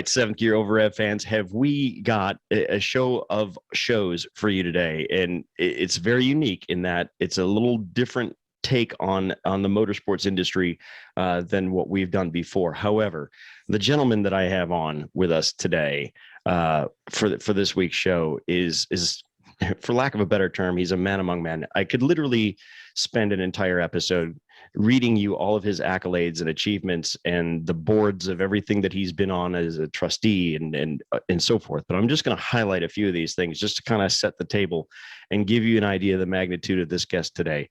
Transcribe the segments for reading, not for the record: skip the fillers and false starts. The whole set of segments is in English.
right, Seventh Gear Over Rev fans, have we got a show of shows for you today? And it's very unique in that it's a little different take on the motorsports industry than what we've done before. However, the gentleman that I have on with us today for this week's show is for lack of a better term, he's a man among men. I could literally spend an entire episode reading you all of his accolades and achievements and the boards of everything that he's been on as a trustee and so forth. But I'm just going to highlight a few of these things just to kind of set the table and give you an idea of the magnitude of this guest today.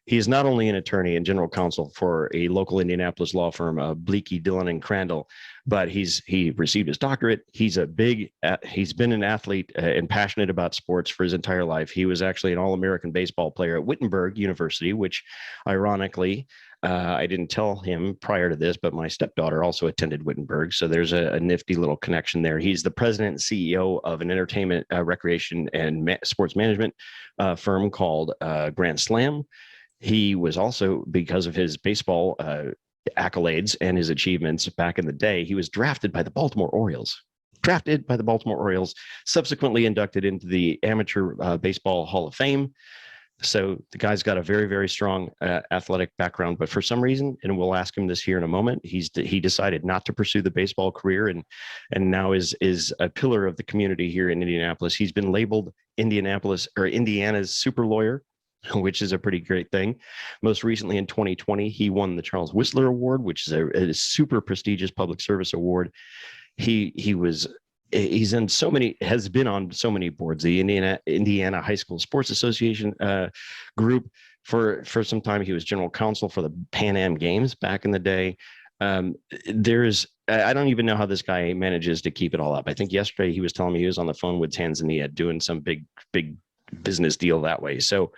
He is not only an attorney and general counsel for a local Indianapolis law firm, Bleaky, Dillon, and Crandall, but he received his doctorate. He's been an athlete and passionate about sports for his entire life. He was actually an All-American baseball player at Wittenberg University, which ironically, I didn't tell him prior to this, but my stepdaughter also attended Wittenberg. So there's a nifty little connection there. He's the president and CEO of an entertainment, recreation, and sports management firm called Grand Slam. He was also, because of his baseball accolades and his achievements back in the day, he was drafted by the Baltimore Orioles. Subsequently inducted into the Amateur Baseball Hall of Fame. So the guy's got a very, very strong athletic background, but for some reason, and we'll ask him this here in a moment, he decided not to pursue the baseball career and now is a pillar of the community here in Indianapolis. He's been labeled Indiana's super lawyer, which is a pretty great thing. Most recently in 2020, he won the Charles Whistler Award, which is a super prestigious public service award. Has been on so many boards, the Indiana High School Sports Association group. For some time, he was general counsel for the Pan Am Games back in the day. I don't even know how this guy manages to keep it all up. I think yesterday he was telling me he was on the phone with Tanzania doing some big business deal that way. So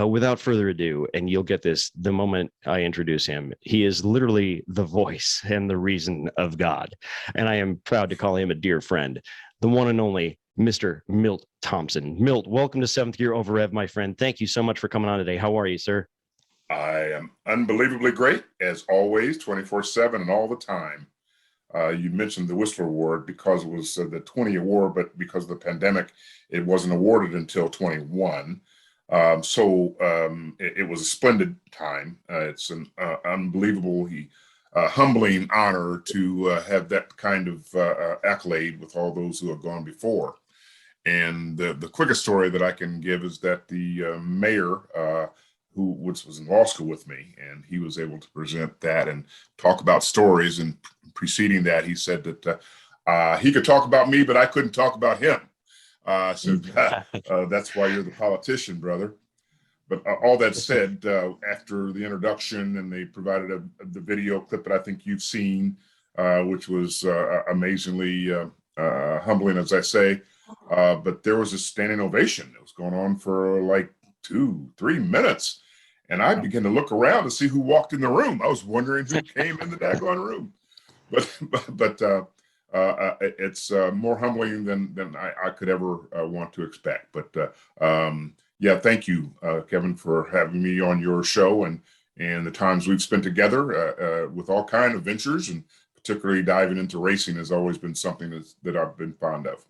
without further ado, and you'll get this the moment I introduce him, he is literally the voice and the reason of God. And I am proud to call him a dear friend, the one and only Mr. Milt Thompson. Milt, welcome to Seventh Gear Over Rev, my friend. Thank you so much for coming on today. How are you, sir? I am unbelievably great, as always, 24/7 and all the time. You mentioned the Whistler Award because it was the 20 award, but because of the pandemic, it wasn't awarded until 21. It was a splendid time. It's an unbelievably humbling honor to have that kind of accolade with all those who have gone before. And the quickest story that I can give is that the mayor, who was in law school with me, and he was able to present that and talk about stories. And preceding that, he said that he could talk about me, but I couldn't talk about him. That's why you're the politician, brother. But all that said, after the introduction, and they provided the video clip that I think you've seen, which was amazingly humbling, as I say. But there was a standing ovation that was going on for like 2-3 minutes. And I began to look around to see who walked in the room. I was wondering who came in the daggone room. But it's more humbling than I could ever want to expect. But yeah, thank you, Kevin, for having me on your show and the times we've spent together with all kinds of ventures, and particularly diving into racing has always been something that I've been fond of.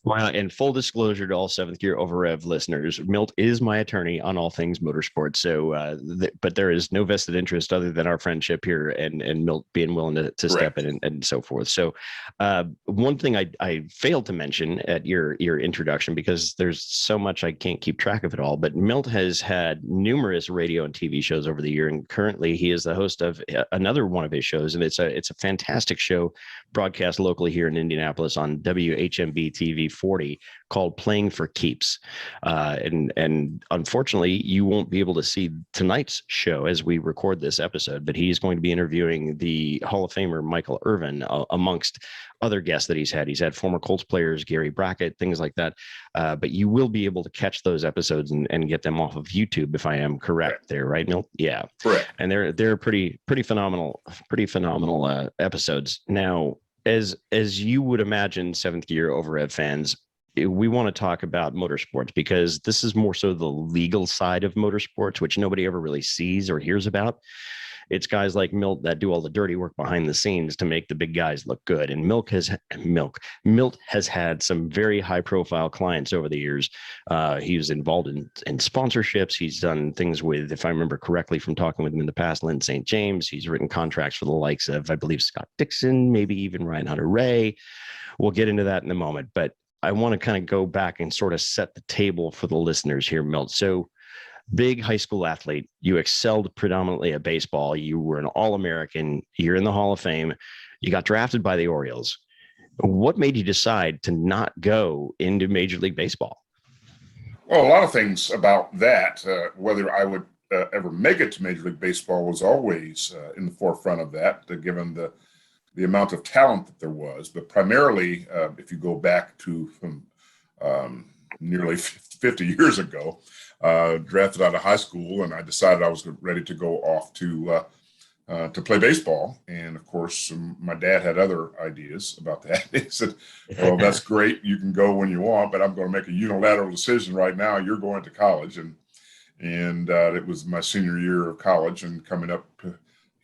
Well, and full disclosure to all Seventh Gear Over Rev listeners, Milt is my attorney on all things motorsport. So, but there is no vested interest other than our friendship here and Milt being willing to step in and so forth. So, one thing I failed to mention at your introduction, because there's so much I can't keep track of it all, but Milt has had numerous radio and TV shows over the year, and currently he is the host of another one of his shows, and it's a fantastic show broadcast locally here in Indianapolis on WHMD TV 40 called Playing for Keeps. And unfortunately, you won't be able to see tonight's show as we record this episode, but he's going to be interviewing the Hall of Famer Michael Irvin, amongst other guests that he's had. He's had former Colts players, Gary Brackett, things like that. But you will be able to catch those episodes and get them off of YouTube, if I am correct there, right, Milt? Yeah. Correct. And they're pretty phenomenal episodes. Now, as you would imagine, Seventh Gear Over Rev fans, we want to talk about motorsports because this is more so the legal side of motorsports, which nobody ever really sees or hears about. it's guys like Milt that do all the dirty work behind the scenes to make the big guys look good. And Milt has had some very high profile clients over the years. He was involved in sponsorships. He's done things with, if I remember correctly from talking with him in the past, Lynn St. James. He's written contracts for the likes of, I believe, Scott Dixon, maybe even Ryan Hunter-Ray. We'll get into that in a moment, but I want to kind of go back and sort of set the table for the listeners here, Milt. So, big high school athlete, you excelled predominantly at baseball. You were an All-American. You're in the Hall of Fame. You got drafted by the Orioles. What made you decide to not go into Major League Baseball? Well, a lot of things about that. Whether I would ever make it to Major League Baseball was always in the forefront of that, given the amount of talent that there was. But primarily, if you go back to from nearly 50 years ago, drafted out of high school, and I decided I was ready to go off to play baseball. And of course, my dad had other ideas about that. He said, "Well, that's great. You can go when you want, but I'm going to make a unilateral decision right now. You're going to college." And it was my senior year of college, and coming up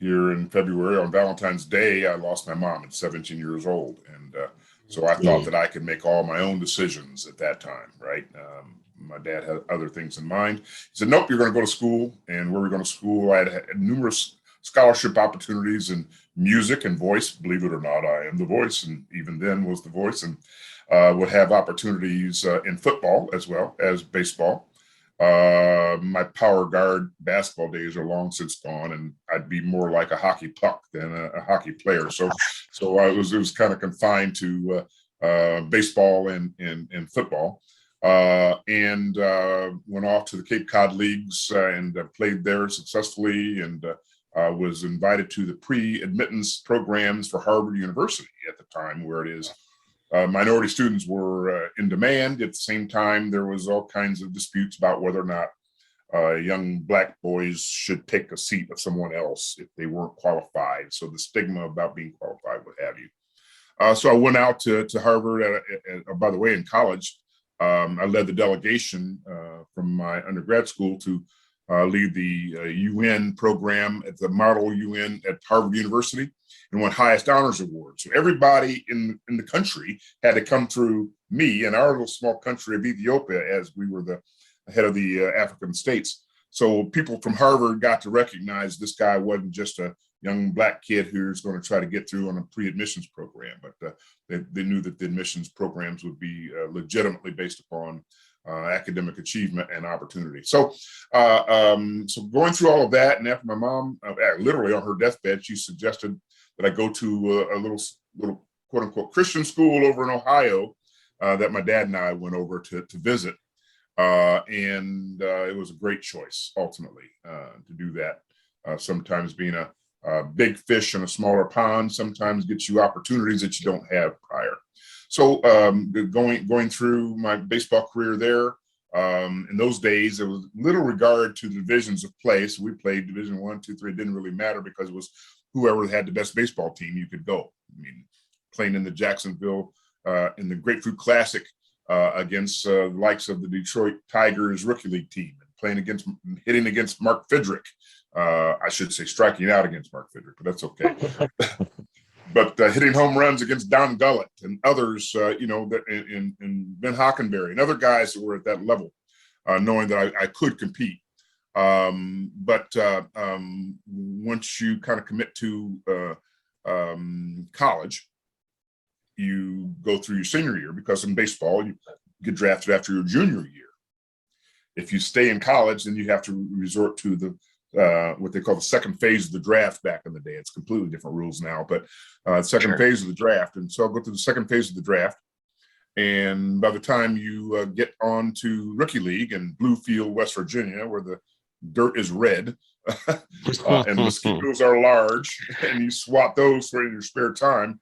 here in February on Valentine's Day, I lost my mom at 17 years old. And so I thought that I could make all my own decisions at that time, right? My dad had other things in mind. He said, "Nope, you're going to go to school." And where we're going to school, I had numerous scholarship opportunities in music and voice. Believe it or not, I am the voice, and even then was the voice, and would have opportunities in football as well as baseball. My power guard basketball days are long since gone, and I'd be more like a hockey puck than a hockey player. So it was kind of confined to baseball and football. And went off to the Cape Cod Leagues and played there successfully, and was invited to the pre-admittance programs for Harvard University at the time, where it is minority students were in demand. At the same time, there was all kinds of disputes about whether or not young Black boys should take a seat of someone else if they weren't qualified. So the stigma about being qualified, what have you. So I went out to Harvard, by the way, in college. I led the delegation from my undergrad school to lead the UN program at the Model UN at Harvard University, and won highest honors award. So everybody in the country had to come through me and our little small country of Ethiopia, as we were the head of the African states. So people from Harvard got to recognize this guy wasn't just a young Black kid who's going to try to get through on a pre-admissions program, but they knew that the admissions programs would be legitimately based upon academic achievement and opportunity. So going through all of that, and after my mom, literally on her deathbed, she suggested that I go to a little quote unquote Christian school over in Ohio that my dad and I went over to visit. And it was a great choice ultimately to do that. Sometimes being a big fish in a smaller pond sometimes gets you opportunities that you don't have prior. So going through my baseball career there, in those days, there was little regard to the divisions of play. So we played Division 1, 2, 3. It didn't really matter because it was whoever had the best baseball team, you could go. I mean, playing in the Jacksonville, in the Grapefruit Classic against the likes of the Detroit Tigers rookie league team, and hitting against Mark Fidrick. I should say striking out against Mark Fidrick, but that's okay. But hitting home runs against Don Gullett and others, and Ben Hockenberry and other guys that were at that level, knowing that I could compete. But once you kind of commit to college, you go through your senior year, because in baseball, you get drafted after your junior year. If you stay in college, then you have to resort to the what they call the second phase of the draft back in the day. It's completely different rules now, but second phase of the draft. And so I'll go through the second phase of the draft. And by the time you get on to rookie league in Bluefield, West Virginia, where the dirt is red and mosquitoes are large, and you swat those for in your spare time,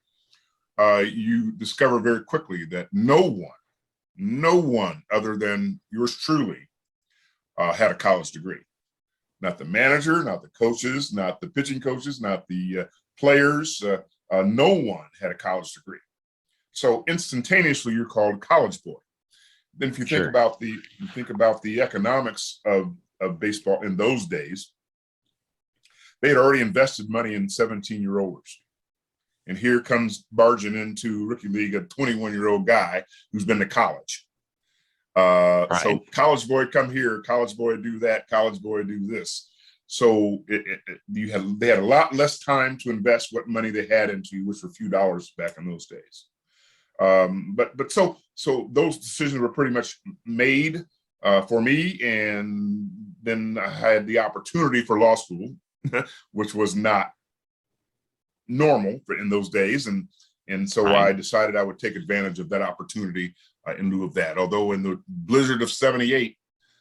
you discover very quickly that no one other than yours truly had a college degree. Not the manager, not the coaches, not the pitching coaches, not the players. No one had a college degree. So instantaneously, you're called college boy. Then, if you think about the economics of baseball in those days, they had already invested money in 17-year-olders. And here comes barging into rookie league a 21-year-old guy who's been to college. Right. So college boy, come here, college boy, do that, college boy, do this. So they had a lot less time to invest what money they had into, which were a few dollars back in those days. So those decisions were pretty much made for me, and then I had the opportunity for law school, which was not normal in those days, and so Right. I decided I would take advantage of that opportunity in lieu of that. Although in the blizzard of '78,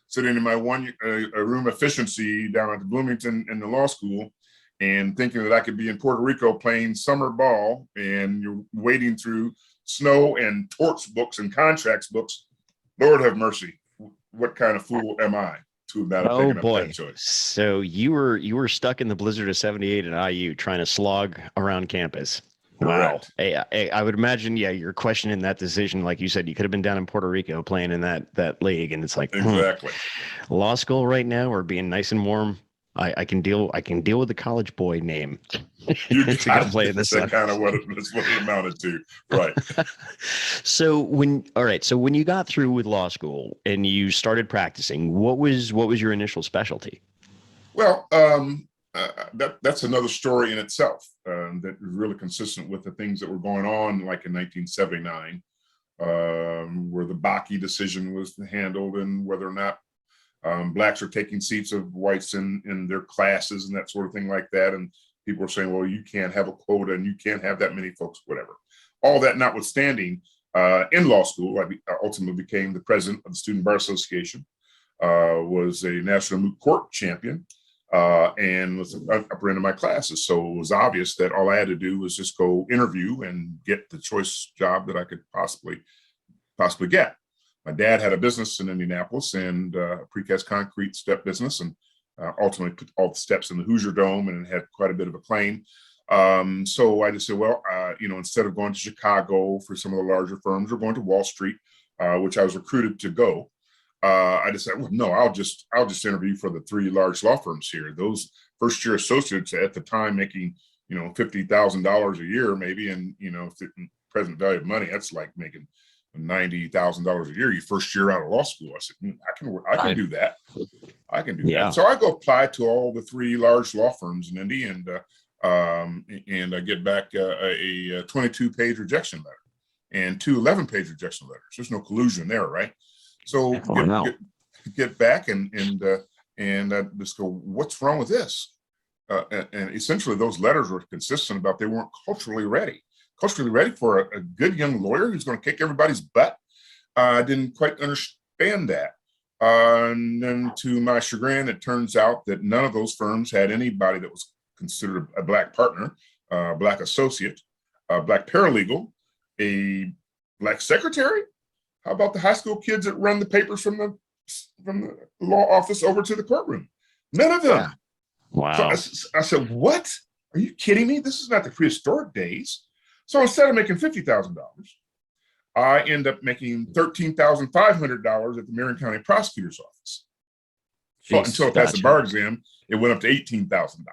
sitting in my room efficiency down at Bloomington in the law school, and thinking that I could be in Puerto Rico playing summer ball, and you're wading through snow and torts books and contracts books, Lord have mercy, what kind of fool am I to have not taken up that choice? So you were stuck in the blizzard of '78 at IU trying to slog around campus. Correct. Wow. Hey, I would imagine, yeah, you're questioning that decision. Like you said, you could have been down in Puerto Rico playing in that league, and it's like, Exactly. Law school right now, or being nice and warm. I can deal with the college boy name. You to go play in the sun. That's kind of that's what it amounted to, right? So when you got through with law school and you started practicing, what was your initial specialty? Well, that's another story in itself that is really consistent with the things that were going on, like in 1979, where the Bakke decision was handled, and whether or not blacks are taking seats of whites in their classes and that sort of thing like that. And people are saying, well, you can't have a quota and you can't have that many folks, whatever. All that notwithstanding, in law school, I ultimately became the president of the Student Bar Association, was a national moot court champion, and was the upper end of my classes. So it was obvious that all I had to do was just go interview and get the choice job that I could possibly get. My dad had a business in Indianapolis, and a precast concrete step business, and ultimately put all the steps in the Hoosier Dome, and it had quite a bit of acclaim. So I just said, well, instead of going to Chicago for some of the larger firms or going to Wall Street, which I was recruited to go, I decided, well, no, I'll just interview for the 3 large law firms here. Those first year associates at the time making, $50,000 a year, maybe, and present value of money, that's like making $90,000 a year your first year out of law school. I said, I can do that. I can do that. So I go apply to all the 3 large law firms in Indy, and I get back a 22-page rejection letter and 2 11-page rejection letters. There's no collusion there, right? So get back and I just go, what's wrong with this? And essentially those letters were consistent about they weren't culturally ready for a good young lawyer who's going to kick everybody's butt. I didn't quite understand that. And then to my chagrin, it turns out that none of those firms had anybody that was considered a black partner, black associate, a black paralegal, a black secretary. How about the high school kids that run the papers from the law office over to the courtroom? None of them. Yeah. Wow. So I said, what? Are you kidding me? This is not the prehistoric days. So instead of making $50,000, I end up making $13,500 at the Marion County Prosecutor's Office. So until I passed the bar exam, it went up to $18,000.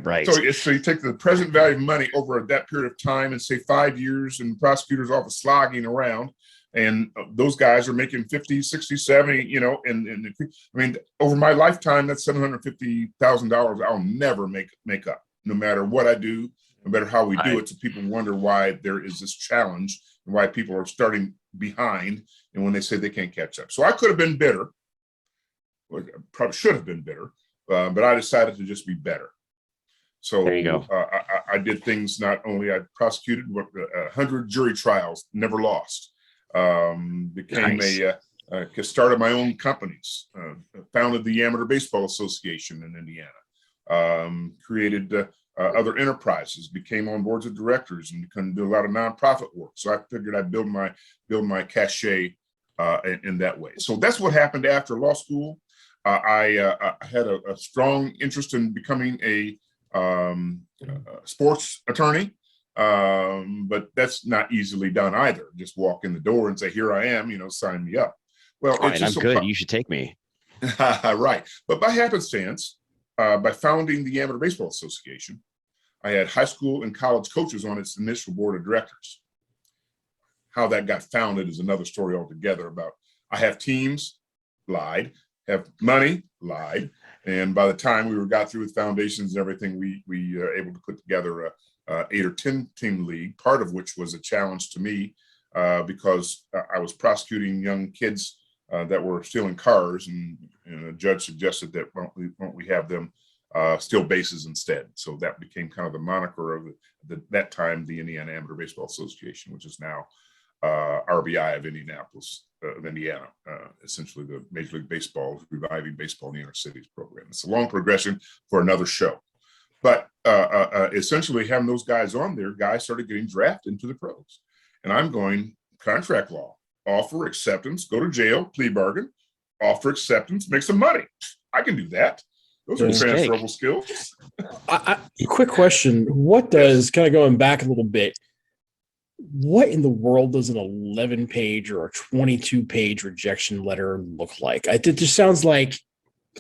Right. So you take the present value of money over that period of time and say 5 years in the prosecutor's office slogging around, and those guys are making 50, 60, 70, and I mean, over my lifetime, that's $750,000 I'll never make up, no matter what I do, no matter how we do it. So people wonder why there is this challenge and why people are starting behind, and when they say they can't catch up. So I could have been bitter, or probably should have been bitter, but I decided to just be better. So there you go. I did things, not only I prosecuted 100 jury trials, never lost. Started my own companies, founded the Amateur Baseball Association in Indiana, created other enterprises, became on boards of directors, and can do a lot of nonprofit work. So I figured I'd build my cachet in that way. So that's what happened after law school. I had a strong interest in becoming a sports attorney. But that's not easily done either. Just walk in the door and say, here I am, sign me up. Well, I'm good. You should take me. Right. But by happenstance, by founding the Amateur Baseball Association, I had high school and college coaches on its initial board of directors. How that got founded is another story altogether. About I have teams, lied, have money, lied, and by the time we got through with foundations and everything, we were able to put together a 8 or 10 team league. Part of which was a challenge to me because I was prosecuting young kids that were stealing cars, and a judge suggested that won't we have them steal bases instead. So that became kind of the moniker of that time, the Indiana Amateur Baseball Association, which is now RBI of Indianapolis, of Indiana, essentially the Major League Baseball, reviving baseball in the inner cities program. It's a long progression for another show. But essentially having those guys on there, guys started getting drafted into the pros. And I'm going contract law, offer acceptance, go to jail, plea bargain, offer acceptance, make some money. I can do that. Those are transferable skills. Quick question. What does, kind of going back a little bit, what in the world does an 11-page or a 22-page rejection letter look like? It just sounds like,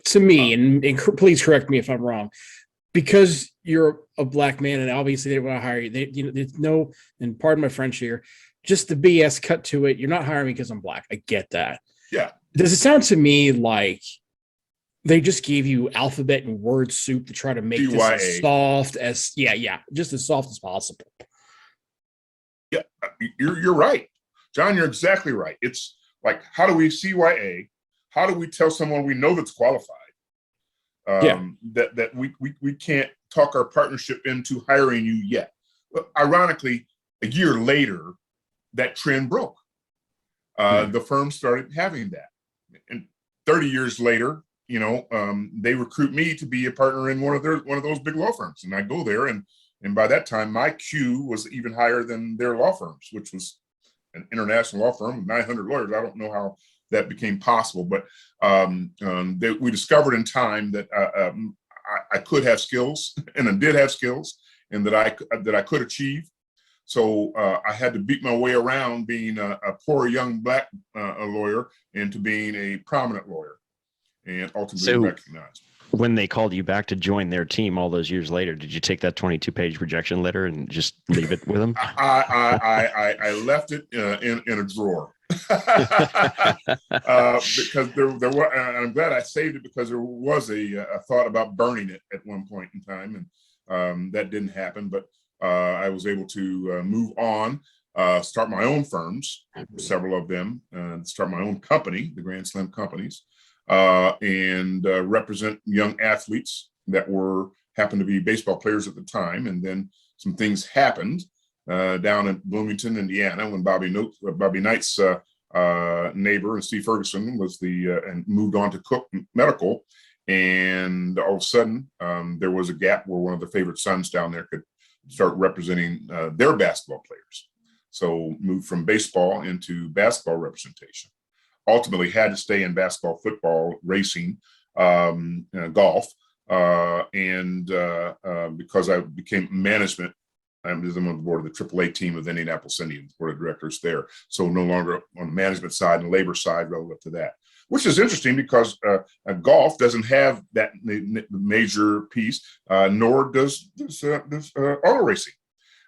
to me, and please correct me if I'm wrong, because you're a black man and obviously they want to hire you. There's no, and pardon my French here, just the BS cut to it. You're not hiring me because I'm black. I get that. Yeah. Does it sound to me like they just gave you alphabet and word soup to try to make this as soft as, just as soft as possible? Yeah, you're right, John. You're exactly right. It's like, how do we CYA? How do we tell someone we know that's qualified that we can't talk our partnership into hiring you yet? But ironically, a year later, that trend broke. The firm started having that, and 30 years later, they recruit me to be a partner in one of those big law firms, and I go there and by that time, my queue was even higher than their law firms, which was an international law firm with 900 lawyers. I don't know how that became possible, but we discovered in time that I could have skills, and I did have skills, and that I could achieve. So I had to beat my way around being a poor young black lawyer into being a prominent lawyer, and ultimately recognized. When they called you back to join their team all those years later, did you take that 22-page rejection letter and just leave it with them? I left it in a drawer because there were, and I'm glad I saved it, because there was a thought about burning it at one point in time, and that didn't happen. But I was able to move on, start my own firms, several of them, start my own company, the Grand Slam companies. And represent young athletes that happened to be baseball players at the time. And then some things happened down in Bloomington, Indiana, when Bobby Knight's neighbor and Steve Ferguson was and moved on to Cook Medical. And all of a sudden, there was a gap where one of the favorite sons down there could start representing their basketball players. So moved from baseball into basketball representation. Ultimately had to stay in basketball, football, racing, golf, and because I became management, I'm on the board of the AAA team of the Indianapolis Indians, board of directors there. So no longer on the management side and labor side relative to that, which is interesting because golf doesn't have that major piece, nor does auto racing.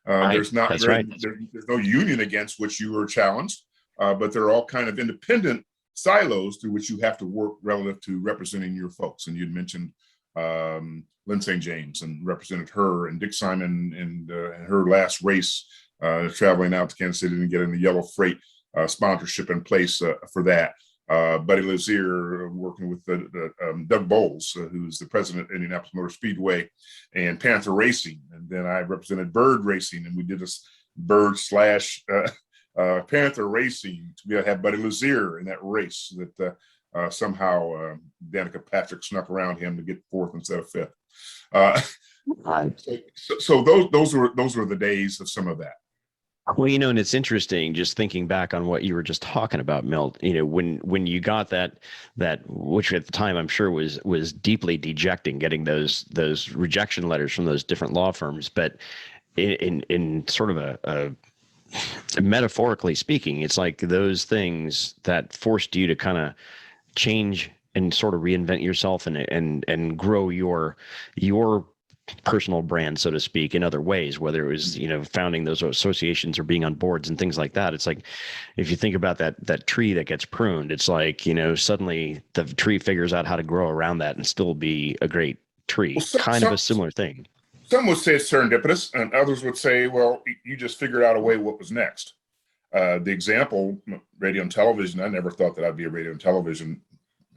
There's no union against which you are challenged, but they're all kind of independent silos through which you have to work relative to representing your folks. And you'd mentioned Lynn St. James, and represented her, and Dick Simon and her last race, traveling out to Kansas City and getting the yellow freight sponsorship in place for that. Buddy Lazier working with Doug Bowles, who's the president of Indianapolis Motor Speedway, and Panther Racing. And then I represented Bird Racing, and we did this Bird / Panther Racing to have Buddy Lazier in that race that somehow Danica Patrick snuck around him to get fourth instead of fifth. So those were the days of some of that. Well, and it's interesting just thinking back on what you were just talking about, Milt. When you got that, which at the time I'm sure was deeply dejecting, getting those rejection letters from those different law firms. But in sort of a metaphorically speaking, it's like those things that forced you to kind of change and sort of reinvent yourself and grow your personal brand, so to speak, in other ways, whether it was, founding those associations or being on boards and things like that. It's like, if you think about that tree that gets pruned, it's like, suddenly the tree figures out how to grow around that and still be a great tree. Well, Kind of a similar thing. Some would say it's serendipitous, and others would say, well, you just figured out a way what was next. The example, radio and television, I never thought that I'd be a radio and television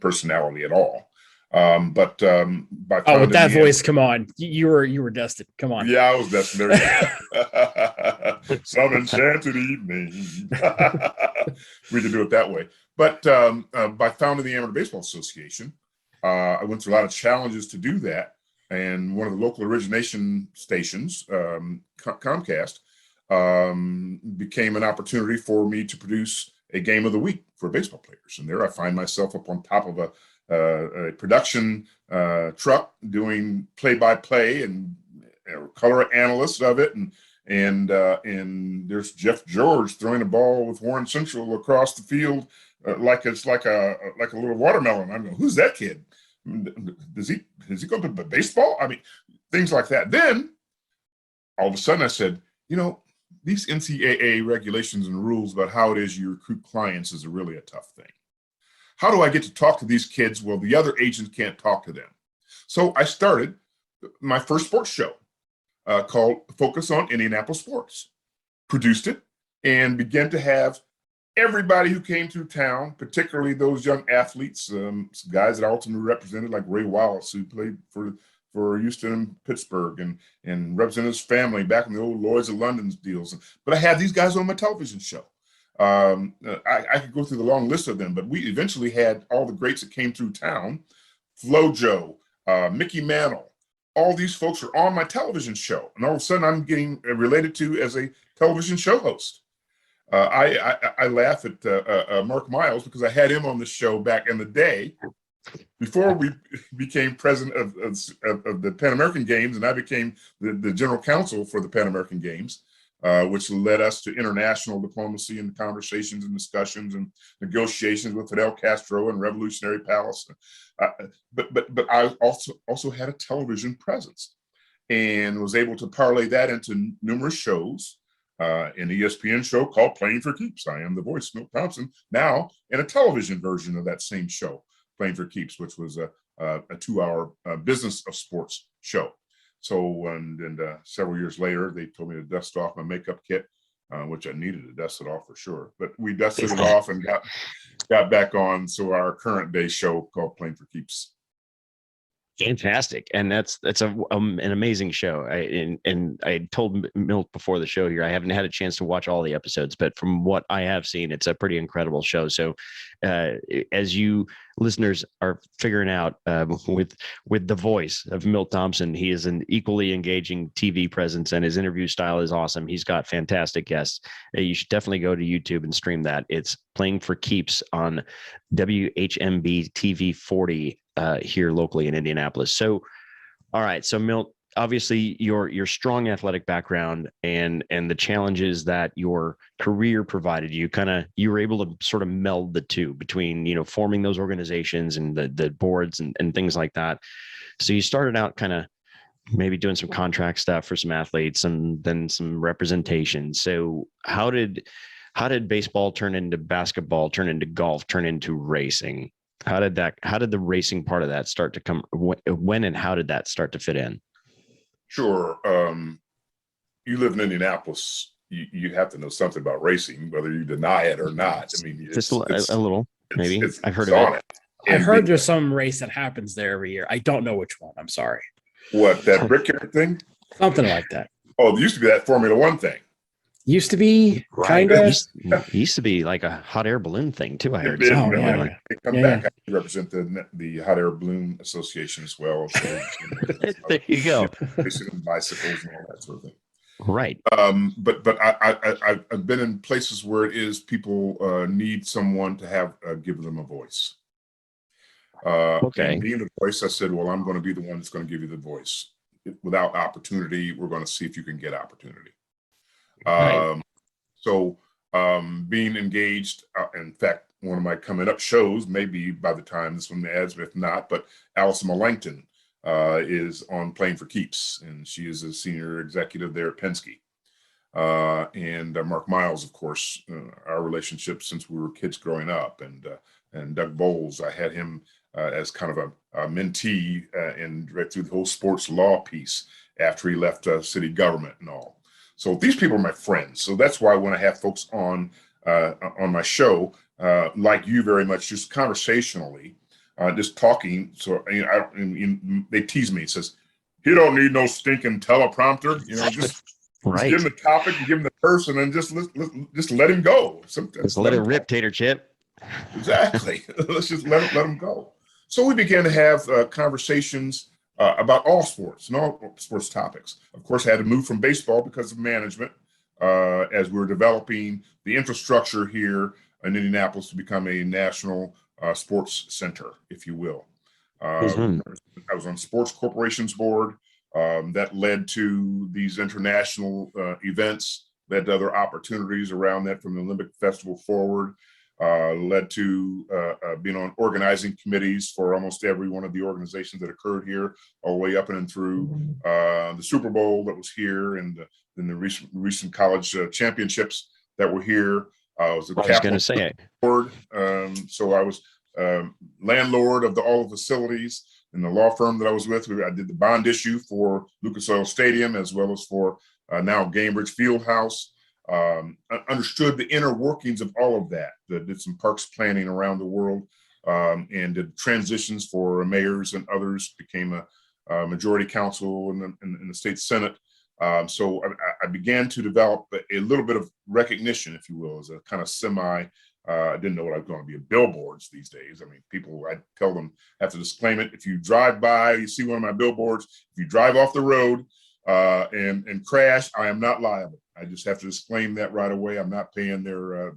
personality at all. But with that voice, come on, you were destined. Come on. Yeah, I was destined. There. Some enchanted evening. We could do it that way. But by founding the Amateur Baseball Association, I went through a lot of challenges to do that. And one of the local origination stations, Comcast, became an opportunity for me to produce a game of the week for baseball players. And there I find myself up on top of a production truck doing play-by-play and color analyst of it, and there's Jeff George throwing a ball with Warren Central across the field like it's like a little watermelon. I'm going, who's that kid? Does he go to baseball? I mean, things like that. Then all of a sudden I said, these NCAA regulations and rules about how it is you recruit clients is really a tough thing. How do I get to talk to these kids? Well, the other agents can't talk to them. So I started my first sports show called Focus on Indianapolis Sports, produced it, and began to have everybody who came through town, particularly those young athletes, guys that I ultimately represented, like Ray Wallace, who played for Houston and Pittsburgh and represented his family back in the old Lloyds of London's deals. But I had these guys on my television show. I could go through the long list of them, but we eventually had all the greats that came through town, FloJo, Mickey Mantle. All these folks are on my television show. And all of a sudden I'm getting related to as a television show host. I laugh at Mark Miles because I had him on the show back in the day before we became president of the Pan American Games, and I became the general counsel for the Pan American Games, which led us to international diplomacy and conversations and discussions and negotiations with Fidel Castro and Revolutionary Palace. But I also had a television presence and was able to parlay that into numerous shows. An ESPN show called Playing for Keeps. I am the voice, Milt Thompson, now in a television version of that same show, Playing for Keeps, which was a 2-hour business of sports show. So, and several years later, they told me to dust off my makeup kit, which I needed to dust it off for sure. But we dusted it off and got back on. So our current day show called Playing for Keeps. Fantastic, and that's an amazing show. And I told Milt before the show here, I haven't had a chance to watch all the episodes, but from what I have seen, it's a pretty incredible show. So, as you listeners are figuring out with the voice of Milt Thompson, he is an equally engaging TV presence, and his interview style is awesome. He's got fantastic guests. You should definitely go to YouTube and stream that. It's Playing for Keeps on WHMB TV 40 here locally in Indianapolis. So, all right. So Milt, obviously your strong athletic background and the challenges that your career provided you, you were able to sort of meld the two between, forming those organizations and the boards and things like that. So you started out kind of maybe doing some contract stuff for some athletes and then some representation. So how did baseball turn into basketball, turn into golf, turn into racing? How did the racing part of that start to come? When and how did that start to fit in? Sure. You live in Indianapolis. You have to know something about racing, whether you deny it or not. I mean, just a little, maybe. I've heard of it. I heard there's some race that happens there every year. I don't know which one. I'm sorry. What, that Brickyard thing? Something like that. Oh, there used to be that Formula One thing. Used to be kind of. Used to be like a hot air balloon thing too. I heard. They come back. I represent the Hot Air Balloon Association as well. So, there you go. Racing bicycles and all that sort of thing. Right. But I've been in places where it is people need someone to give them a voice. Okay. And being the voice, I said, well, I'm going to be the one that's going to give you the voice. Without opportunity, we're going to see if you can get opportunity. Right. So being engaged, in fact, one of my coming up shows, maybe by the time this one adds, if not, but Allison Melanchthon is on Playing for Keeps, and she is a senior executive there at Penske. And Mark Miles, of course, our relationship since we were kids growing up, and Doug Bowles, I had him as kind of a mentee and right through the whole sports law piece after he left city government and all. So these people are my friends. So that's why when I have folks on my show, like you very much, just conversationally, just talking. So they tease me. It says, "You don't need no stinking teleprompter. Just Right. give him the topic, give him the person, and just let him go. Just let it rip, Tater Chip." Exactly. Let's just let him go. So we began to have conversations about all sports and all sports topics. Of course, I had to move from baseball because of management as we were developing the infrastructure here in Indianapolis to become a national sports center, if you will. I was on Sports Corporation's board. That led to these international events, led to other opportunities around that from the Olympic Festival forward, led to being on organizing committees for almost every one of the organizations that occurred here, all the way up and through the Super Bowl that was here, and then the recent college championships that were here. I was going to say board, so I was landlord of all the facilities. In the law firm that I was with, I did the bond issue for Lucas Oil Stadium as well as for now Gainbridge Fieldhouse. I understood the inner workings of all of that. Did some parks planning around the world and did transitions for mayors and others, became a majority counsel in the state Senate. So I began to develop a little bit of recognition, if you will, as a kind of semi. I didn't know what I was going to be at billboards these days. I mean, people, I tell them, have to disclaim it. If you drive by, you see one of my billboards, if you drive off the road and crash, I am not liable. I just have to disclaim that right away. I'm not paying their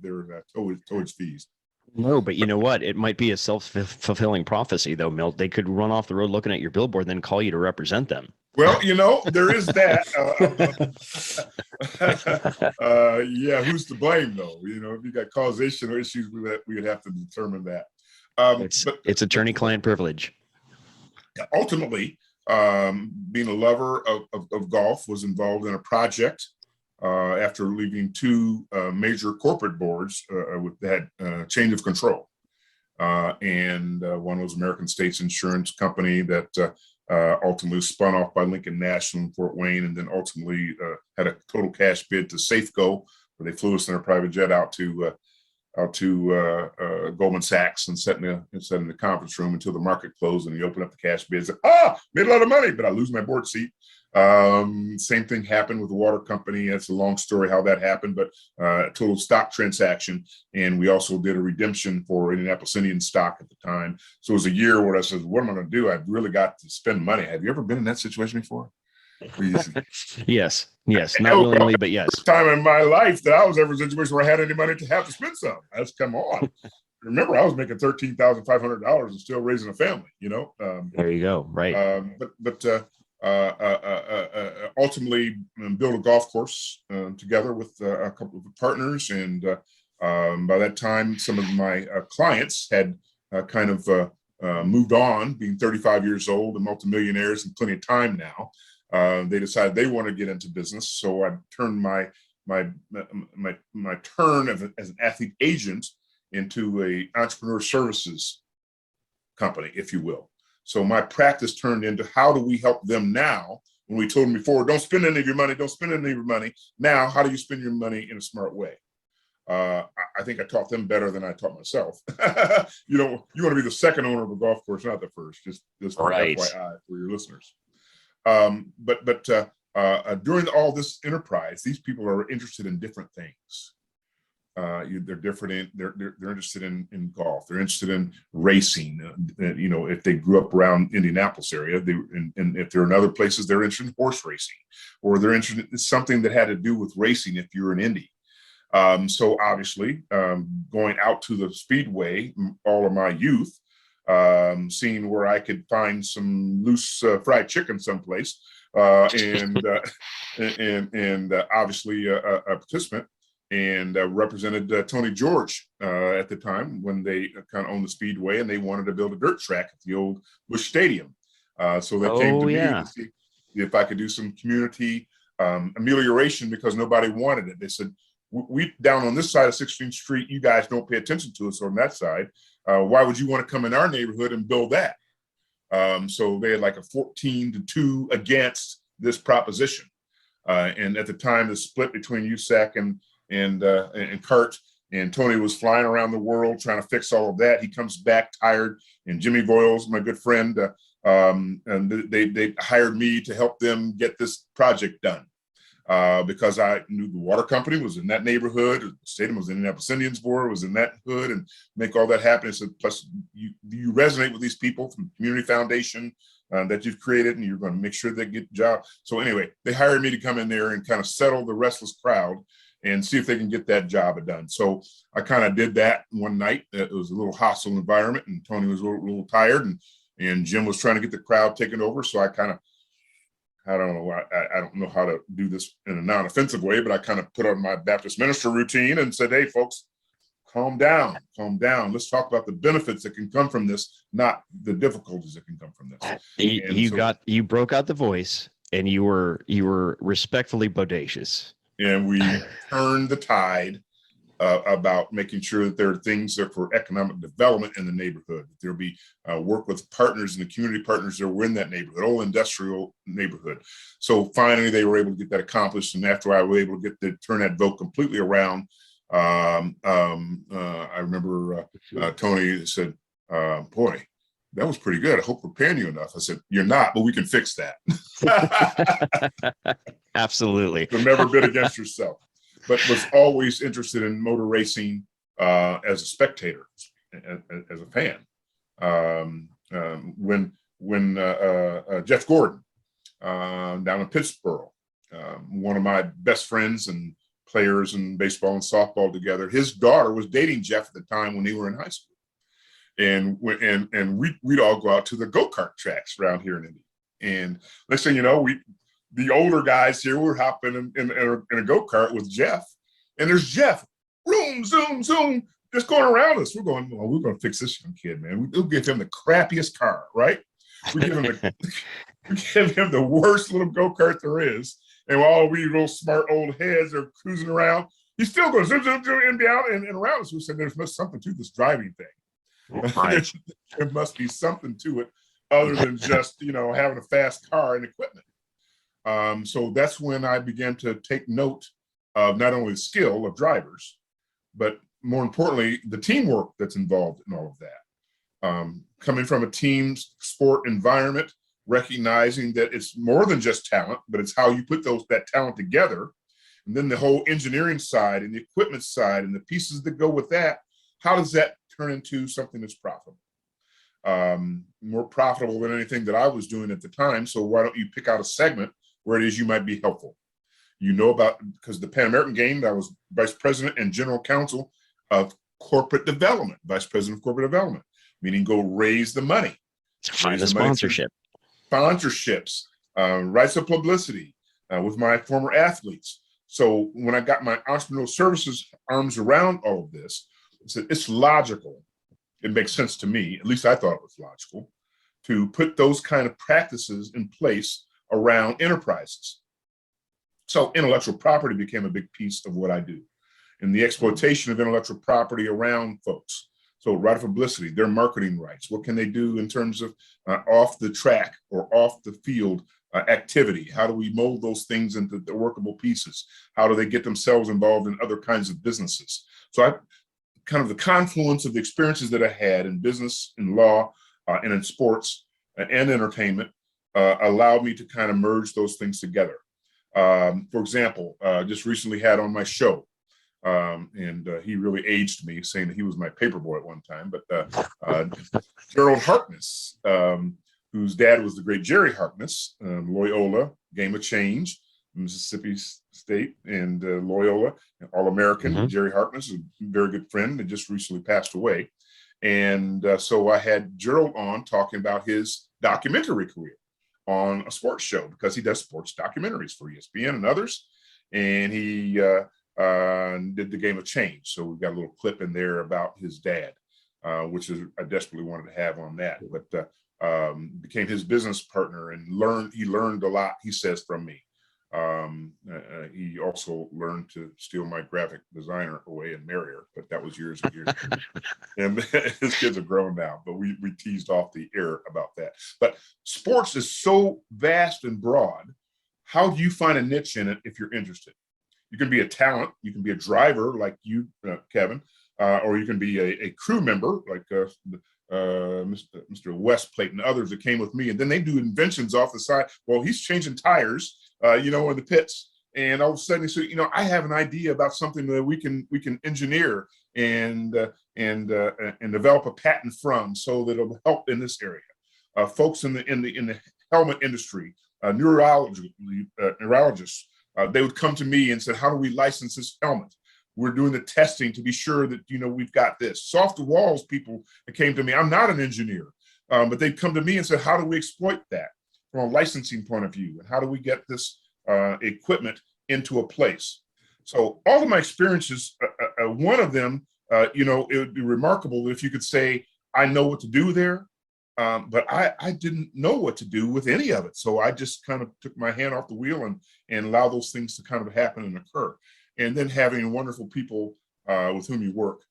towage fees. No, but you know what? It might be a self-fulfilling prophecy, though, Milt. They could run off the road looking at your billboard, then call you to represent them. Well, there is that. Yeah, who's to blame, though? If you got causational issues, we'd have to determine that. It's attorney-client privilege. Ultimately, being a lover of golf, was involved in a project after leaving two major corporate boards that had change of control. And one was American States Insurance Company that ultimately spun off by Lincoln National in Fort Wayne, and then ultimately had a total cash bid to Safeco, where they flew us in a private jet out to Goldman Sachs and sat in the conference room until the market closed, and you open up the cash bids. Made a lot of money, but I lose my board seat. Same thing happened with the water company. It's a long story how that happened, but a total stock transaction. And we also did a redemption for Indianapolis Indian stock at the time. So it was a year where I said, what am I going to do? I've really got to spend money. Have you ever been in that situation before? Yes. Not willingly, but yes. First time in my life that I was ever in a situation where I had any money to have to spend some. That's come on. Remember, I was making $13,500 and still raising a family, There you go. Right. Ultimately built a golf course together with a couple of partners. And by that time, some of my clients had kind of moved on, being 35 years old and multimillionaires and plenty of time now. They decided they want to get into business. So I turned my turn as an athlete agent into a entrepreneur services company, if you will. So my practice turned into, how do we help them now? When we told them before, don't spend any of your money. Now, how do you spend your money in a smart way? I think I taught them better than I taught myself. You want to be the second owner of a golf course, not the first. Just right. FYI for your listeners. During all this enterprise, these people are interested in different things. They're different. They're interested in golf. They're interested in racing. If they grew up around Indianapolis area, and if they're in other places, they're interested in horse racing, or they're interested in something that had to do with racing. If you're in Indy, so obviously going out to the speedway all of my youth, seeing where I could find some loose fried chicken someplace, and obviously a participant. and represented Tony George at the time when they kind of owned the Speedway, and they wanted to build a dirt track at the old Busch Stadium. So they came to me to see if I could do some community amelioration because nobody wanted it. They said, we down on this side of 16th Street, you guys don't pay attention to us on that side. Why would you want to come in our neighborhood and build that? So they had like a 14-2 against this proposition. And at the time, the split between USAC and CART, and Tony was flying around the world trying to fix all of that. He comes back tired, and Jimmy Voiles, my good friend, and they hired me to help them get this project done. Because I knew the water company was in that neighborhood, the stadium was in the Indianapolis Indians Board was in that hood, and make all that happen. So plus you resonate with these people from the community foundation that you've created, and you're going to make sure they get jobs. So anyway, they hired me to come in there and kind of settle the restless crowd and see if they can get that job done. So I kind of did that one night. It was a little hostile environment, and Tony was a little tired, and Jim was trying to get the crowd taken over. So I kind of, I don't know how to do this in a non-offensive way, but I kind of put on my Baptist minister routine and said, hey, folks, calm down. Let's talk about the benefits that can come from this, not the difficulties that can come from this. You broke out the voice, and you were respectfully bodacious. And we turned the tide about making sure that there are things that for economic development in the neighborhood. There'll be work with partners and the community partners that were in that neighborhood, old industrial neighborhood. So finally, they were able to get that accomplished. And after I was able to turn that vote completely around, I remember Tony said, boy, that was pretty good. I hope we're paying you enough. I said, you're not, but we can fix that. Absolutely. So never bid against yourself. But was always interested in motor racing as a spectator, as a fan. When Jeff Gordon down in Pittsburgh, one of my best friends and players in baseball and softball together, his daughter was dating Jeff at the time when they were in high school, and we'd all go out to the go-kart tracks around here in Indy. And next thing you know, the older guys here were hopping in a go-kart with Jeff, and there's Jeff, zoom, zoom, zoom, just going around us. We're going, well, we're going to fix this young kid, man. We'll give him the crappiest car, right? We give him the worst little go-kart there is, and while we little smart old heads are cruising around, he's still going zoom, zoom, zoom, and down and around us. We said there's something to this driving thing. Right. There must be something to it other than just having a fast car and equipment. So that's when I began to take note of not only the skill of drivers, but more importantly, the teamwork that's involved in all of that. Coming from a team sport environment, recognizing that it's more than just talent, but it's how you put that talent together. And then the whole engineering side and the equipment side and the pieces that go with that, how does that turn into something that's profitable? More profitable than anything that I was doing at the time. So why don't you pick out a segment where it is you might be helpful? Because the Pan American Games, I was vice president and general counsel of corporate development, vice president of corporate development, meaning go raise the money. Find the sponsorship. Sponsorships, rights of publicity with my former athletes. So when I got my entrepreneurial services arms around all of this, I said, it's logical. It makes sense to me, at least I thought it was logical, to put those kind of practices in place around enterprises. So intellectual property became a big piece of what I do, and the exploitation of intellectual property around folks. So right of publicity, their marketing rights, what can they do in terms of off the track or off the field activity? How do we mold those things into the workable pieces? How do they get themselves involved in other kinds of businesses? So kind of the confluence of the experiences that I had in business, in law, and in sports and entertainment allowed me to kind of merge those things together. For example, just recently had on my show, and he really aged me, saying that he was my paperboy at one time, but Gerald Harkness, whose dad was the great Jerry Harkness, Loyola, Game of Change, Mississippi State, and Loyola, All-American. Mm-hmm. Jerry Harkness is a very good friend and just recently passed away. And so I had Gerald on talking about his documentary career on a sports show, because he does sports documentaries for ESPN and others. And he did the game of change. So we've got a little clip in there about his dad, which is I desperately wanted to have on that, but became his business partner and he learned a lot, he says, from me. He also learned to steal my graphic designer away and marry her, but that was years and years ago. And his kids are grown now, but we teased off the air about that. But sports is so vast and broad. How do you find a niche in it if you're interested? You can be a talent, you can be a driver like you, Kevin, or you can be a crew member like Mr. Westplate and others that came with me, and then they do inventions off the side. Well, he's changing tires, in the pits, and all of a sudden, so I have an idea about something that we can engineer and develop a patent from, so that it'll help in this area. Folks in the helmet industry, neurologists, they would come to me and said, "How do we license this helmet? We're doing the testing to be sure that, we've got this." Soft walls people that came to me, I'm not an engineer, but they'd come to me and said, "How do we exploit that from a licensing point of view? And how do we get this equipment into a place?" So all of my experiences, one of them, it would be remarkable if you could say, I know what to do there, but I didn't know what to do with any of it. So I just kind of took my hand off the wheel and allow those things to kind of happen and occur. And then having wonderful people with whom you work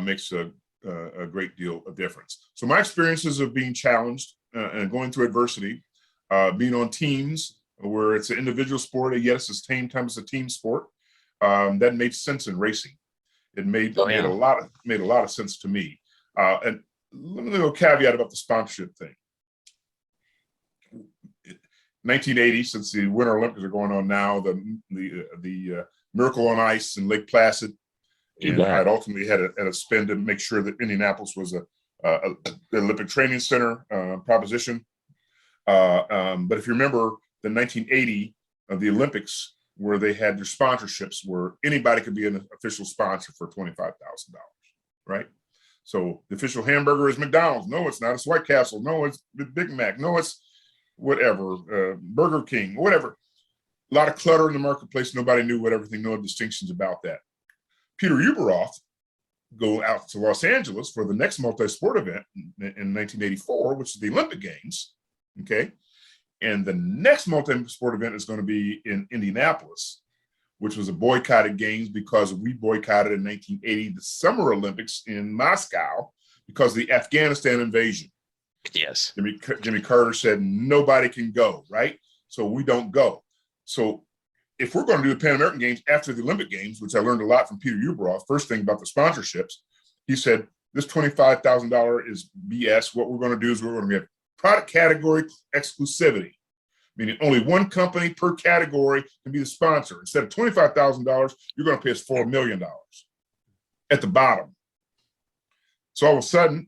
makes a great deal of difference. So my experiences of being challenged and going through adversity, being on teams where it's an individual sport, yet it's the same time it's a team sport, that made sense in racing. It made a lot of sense to me. And let me little caveat about the sponsorship thing. 1980, since the Winter Olympics are going on now, the Miracle on Ice in Lake Placid, and I'd ultimately had a spin to make sure that Indianapolis was an Olympic training center proposition. But if you remember the 1980 the Olympics, where they had their sponsorships, where anybody could be an official sponsor for $25,000, right? So the official hamburger is McDonald's. No, it's not. It's White Castle. No, it's Big Mac. No, it's whatever, Burger King, whatever. A lot of clutter in the marketplace. Nobody knew what everything, no distinctions about that. Peter Uberoth go out to Los Angeles for the next multi-sport event in 1984, which is the Olympic Games, okay? And the next multi-sport event is going to be in Indianapolis, which was a boycotted games because we boycotted in 1980 the Summer Olympics in Moscow because of the Afghanistan invasion. Yes. Jimmy Carter said nobody can go, right? So we don't go. So if we're going to do the Pan American Games after the Olympic Games, which I learned a lot from Peter Uberoth, first thing about the sponsorships, he said, this $25,000 is BS. What we're going to do is we're going to get product category exclusivity, meaning only one company per category can be the sponsor. Instead of $25,000, you're going to pay us $4 million at the bottom. So all of a sudden,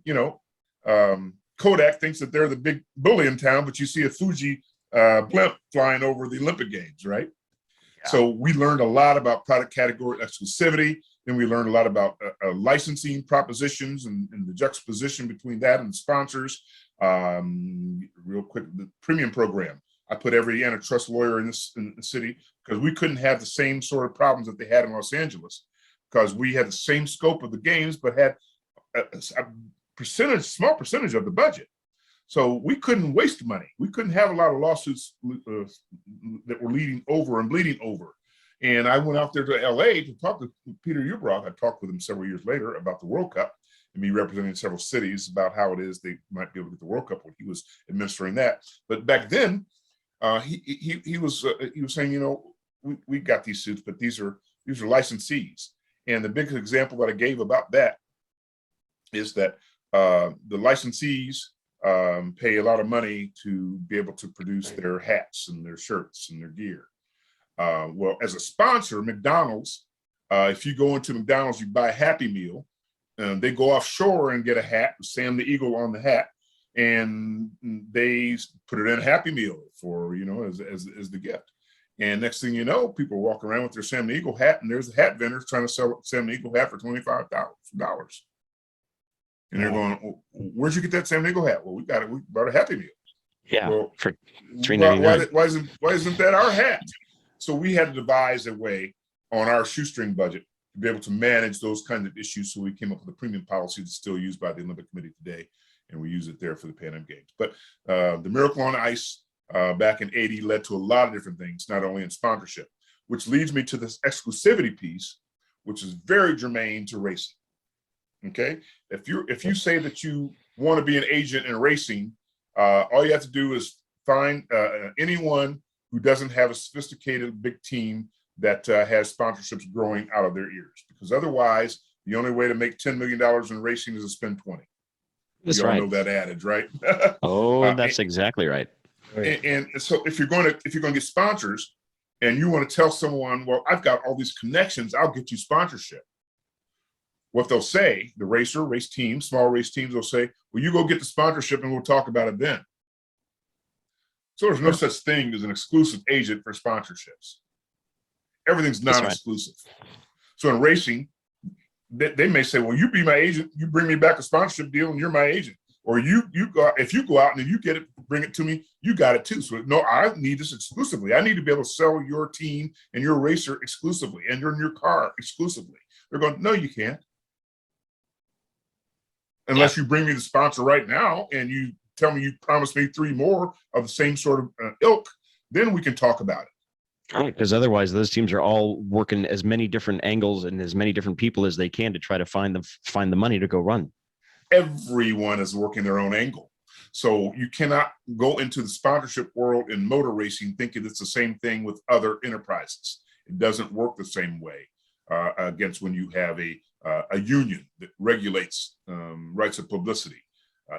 Kodak thinks that they're the big bully in town, but you see a Fuji blimp flying over the Olympic Games, right? Yeah. So we learned a lot about product category exclusivity. Then we learned a lot about licensing propositions and the juxtaposition between that and the sponsors. Real quick, the premium program. I put every antitrust lawyer in the city because we couldn't have the same sort of problems that they had in Los Angeles, because we had the same scope of the games, but had a small percentage of the budget. So we couldn't waste money. We couldn't have a lot of lawsuits that were bleeding over. And I went out there to LA to talk to Peter Uberoth. I talked with him several years later about the World Cup and me representing several cities about how it is they might be able to get the World Cup when he was administering that. But back then, he was saying, we got these suits, but these are licensees. And the big example that I gave about that is that the licensees pay a lot of money to be able to produce their hats and their shirts and their gear. Well, as a sponsor, McDonald's, if you go into McDonald's, you buy a Happy Meal, they go offshore and get a hat with Sam the Eagle on the hat, and they put it in a Happy Meal for, as the gift. And next thing you know, people walk around with their Sam the Eagle hat, and there's the hat vendors trying to sell Sam the Eagle hat for $25,000. And they're going, well, where'd you get that Sam the Eagle hat? Well, we bought a Happy Meal. Yeah, well, for $3.99. Why isn't that our hat? So we had to devise a way on our shoestring budget to be able to manage those kinds of issues. So we came up with a premium policy that's still used by the Olympic Committee today, and we use it there for the Pan Am Games. But the Miracle on Ice back in '80 led to a lot of different things, not only in sponsorship, which leads me to this exclusivity piece, which is very germane to racing. Okay, if you say that you want to be an agent in racing, all you have to do is find anyone who doesn't have a sophisticated big team that has sponsorships growing out of their ears, because otherwise the only way to make $10 million in racing is to spend 20. That's you all right. know that adage, right? Oh, that's exactly right. And so if you're going to get sponsors and you want to tell someone, well, I've got all these connections, I'll get you sponsorship. What they'll say, the race teams, small race teams, will say, well, you go get the sponsorship and we'll talk about it then. So there's no such thing as an exclusive agent for sponsorships. Everything's non-exclusive. Right. So in racing, they may say, well, you be my agent, you bring me back a sponsorship deal and you're my agent. Or if you go out and then you get it, bring it to me, you got it too. So no, I need this exclusively. I need to be able to sell your team and your racer exclusively and your car exclusively. They're going, no, you can't. Unless you bring me the sponsor right now and you tell me you promised me 3 more of the same sort of ilk, then we can talk about it. Right, because otherwise those teams are all working as many different angles and as many different people as they can to try to find the money to go run. Everyone is working their own angle. So you cannot go into the sponsorship world in motor racing thinking it's the same thing with other enterprises. It doesn't work the same way against when you have a union that regulates rights of publicity.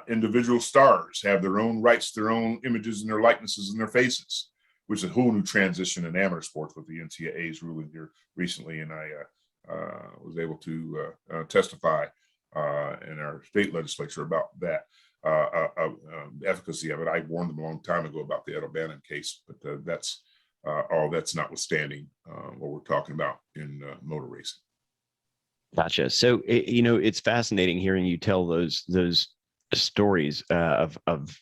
Individual stars have their own rights, their own images and their likenesses and their faces, which is a whole new transition in amateur sports with the NCAA's ruling here recently. And I was able to testify in our state legislature about that, the efficacy of it. I warned them a long time ago about the Ed O'Bannon case, but that's notwithstanding what we're talking about in motor racing. Gotcha. So, it's fascinating hearing you tell those stories of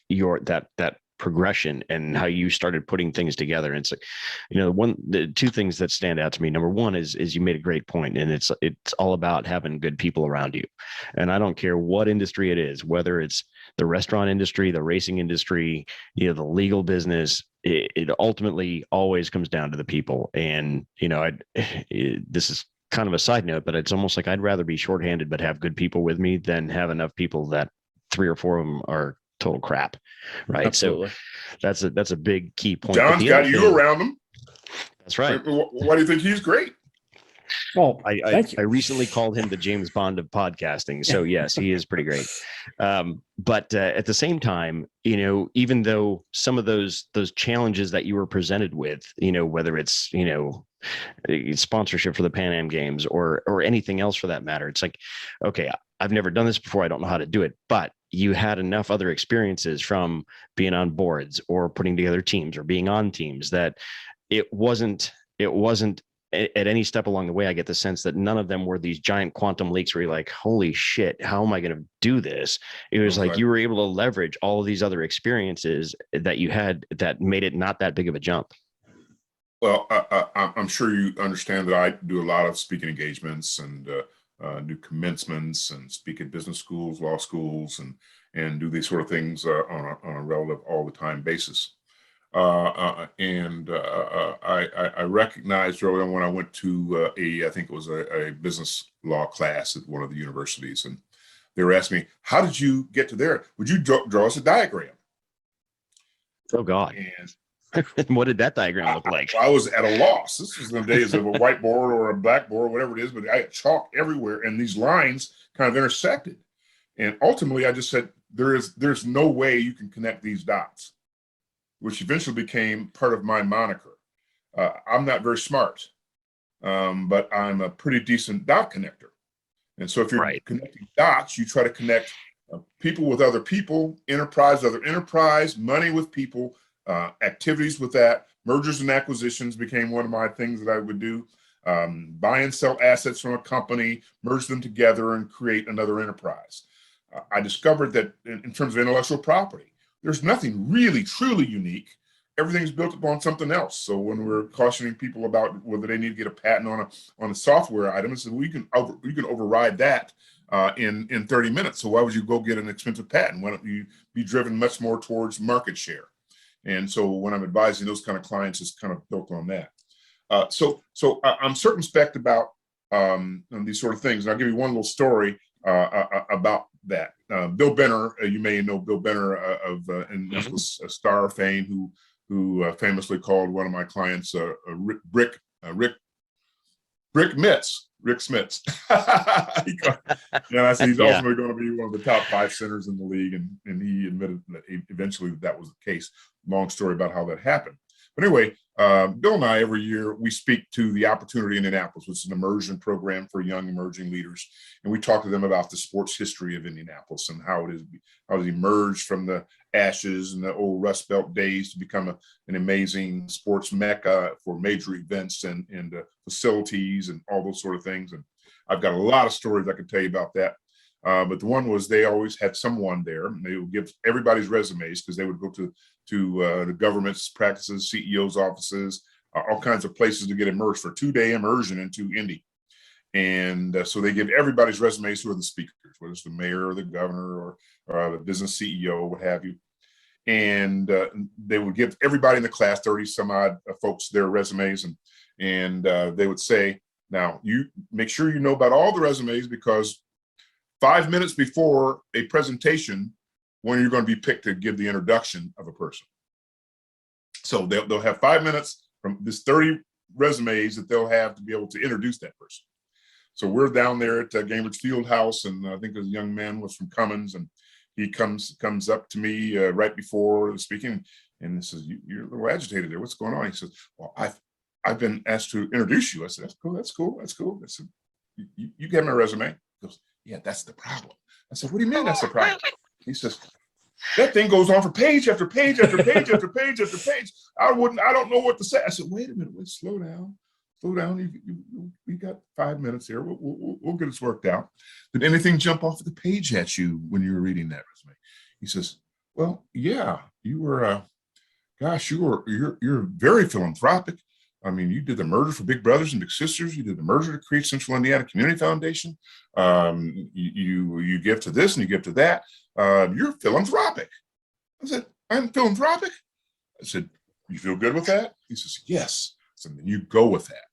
your that progression and how you started putting things together. And it's like, the 2 things that stand out to me. Number one is you made a great point, and it's all about having good people around you. And I don't care what industry it is, whether it's the restaurant industry, the racing industry, the legal business, it ultimately always comes down to the people. And, this is kind of a side note, but it's almost like I'd rather be shorthanded, but have good people with me than have enough people that 3 or 4 of them are total crap. Right. Absolutely. So that's a big key point. John's got you around him. That's right. Why do you think he's great? Well, I recently called him the James Bond of podcasting. So yes, he is pretty great. But at the same time, even though some of those challenges that you were presented with, whether it's, sponsorship for the Pan Am Games or anything else for that matter, it's like, okay, I've never done this before. I don't know how to do it, but you had enough other experiences from being on boards or putting together teams or being on teams that it wasn't at any step along the way. I get the sense that none of them were these giant quantum leaps where you're like, holy shit, how am I going to do this? It was like you were able to leverage all of these other experiences that you had that made it not that big of a jump. Well, I'm sure you understand that I do a lot of speaking engagements and do commencements and speak at business schools, law schools, and do these sort of things on a relative all the time basis. I recognized early on when I went to I think it was a business law class at one of the universities, and they were asking me, how did you get to there? Would you draw us a diagram? Oh God. And what did that diagram look like? I was at a loss. This was in the days of a whiteboard or a blackboard, whatever it is, but I had chalk everywhere and these lines kind of intersected. And ultimately I just said, there's no way you can connect these dots, which eventually became part of my moniker. I'm not very smart, but I'm a pretty decent dot connector. And so if you're connecting dots, you try to connect people with other people, enterprise with other enterprise, money with people, activities with that. Mergers and acquisitions became one of my things that I would do. Buy and sell assets from a company, merge them together and create another enterprise. I discovered that in terms of intellectual property, there's nothing really truly unique everything's built upon something else. So when we're cautioning people about whether they need to get a patent on a software item, it's we can override that in 30 minutes. So why would you go get an expensive patent? Why don't you be driven much more towards market share? And so when I'm advising those kind of clients, it's kind of built on that. So I'm circumspect about these sort of things. And I'll give you one little story about that. Bill Benner, you may know Bill Benner of Indianapolis Star fame, who famously called one of my clients Rick Mitz. Rick Smits. And I said he's ultimately going to be one of the top 5 centers in the league, and he admitted that eventually that was the case. Long story about how that happened. But anyway, Bill and I, every year, we speak to the Opportunity in Indianapolis, which is an immersion program for young emerging leaders. And we talk to them about the sports history of Indianapolis and how it emerged from the ashes and the old Rust Belt days to become an amazing sports mecca for major events and facilities and all those sort of things. And I've got a lot of stories I can tell you about that. But the one was they always had someone there, and they would give everybody's resumes because they would go to the government's practices, CEOs' offices, all kinds of places to get immersed for a 2-day immersion into Indy. And so they give everybody's resumes who are the speakers, whether it's the mayor or the governor or the business CEO, what have you. And they would give everybody in the class, 30 some odd folks, their resumes. And they would say, now you make sure you know about all the resumes, because 5 minutes before a presentation, when you're going to be picked to give the introduction of a person. So they'll have 5 minutes from this 30 resumes that they'll have to be able to introduce that person. So we're down there at Gainbridge Fieldhouse, and I think a young man was from Cummins, and he comes up to me right before speaking, and he says, "You're a little agitated there. What's going on?" He says, "Well, I've been asked to introduce you." I said, That's cool. I said, "You get my resume?" He goes, "Yeah, that's the problem." I said, "What do you mean that's the problem?" He says, "That thing goes on for page after page after page after page after page. I don't know what to say." I said, "Wait a minute, slow down. You got 5 minutes here. We'll get this worked out. Did anything jump off the page at you when you were reading that resume?" He says, "Well, yeah, you were, you're very philanthropic. I mean, you did the merger for Big Brothers and Big Sisters. You did the merger to create Central Indiana Community Foundation. You give to this and you give to that. You're philanthropic." I said, "I'm philanthropic?" I said, "You feel good with that?" He says, "Yes." I said, "Then you go with that."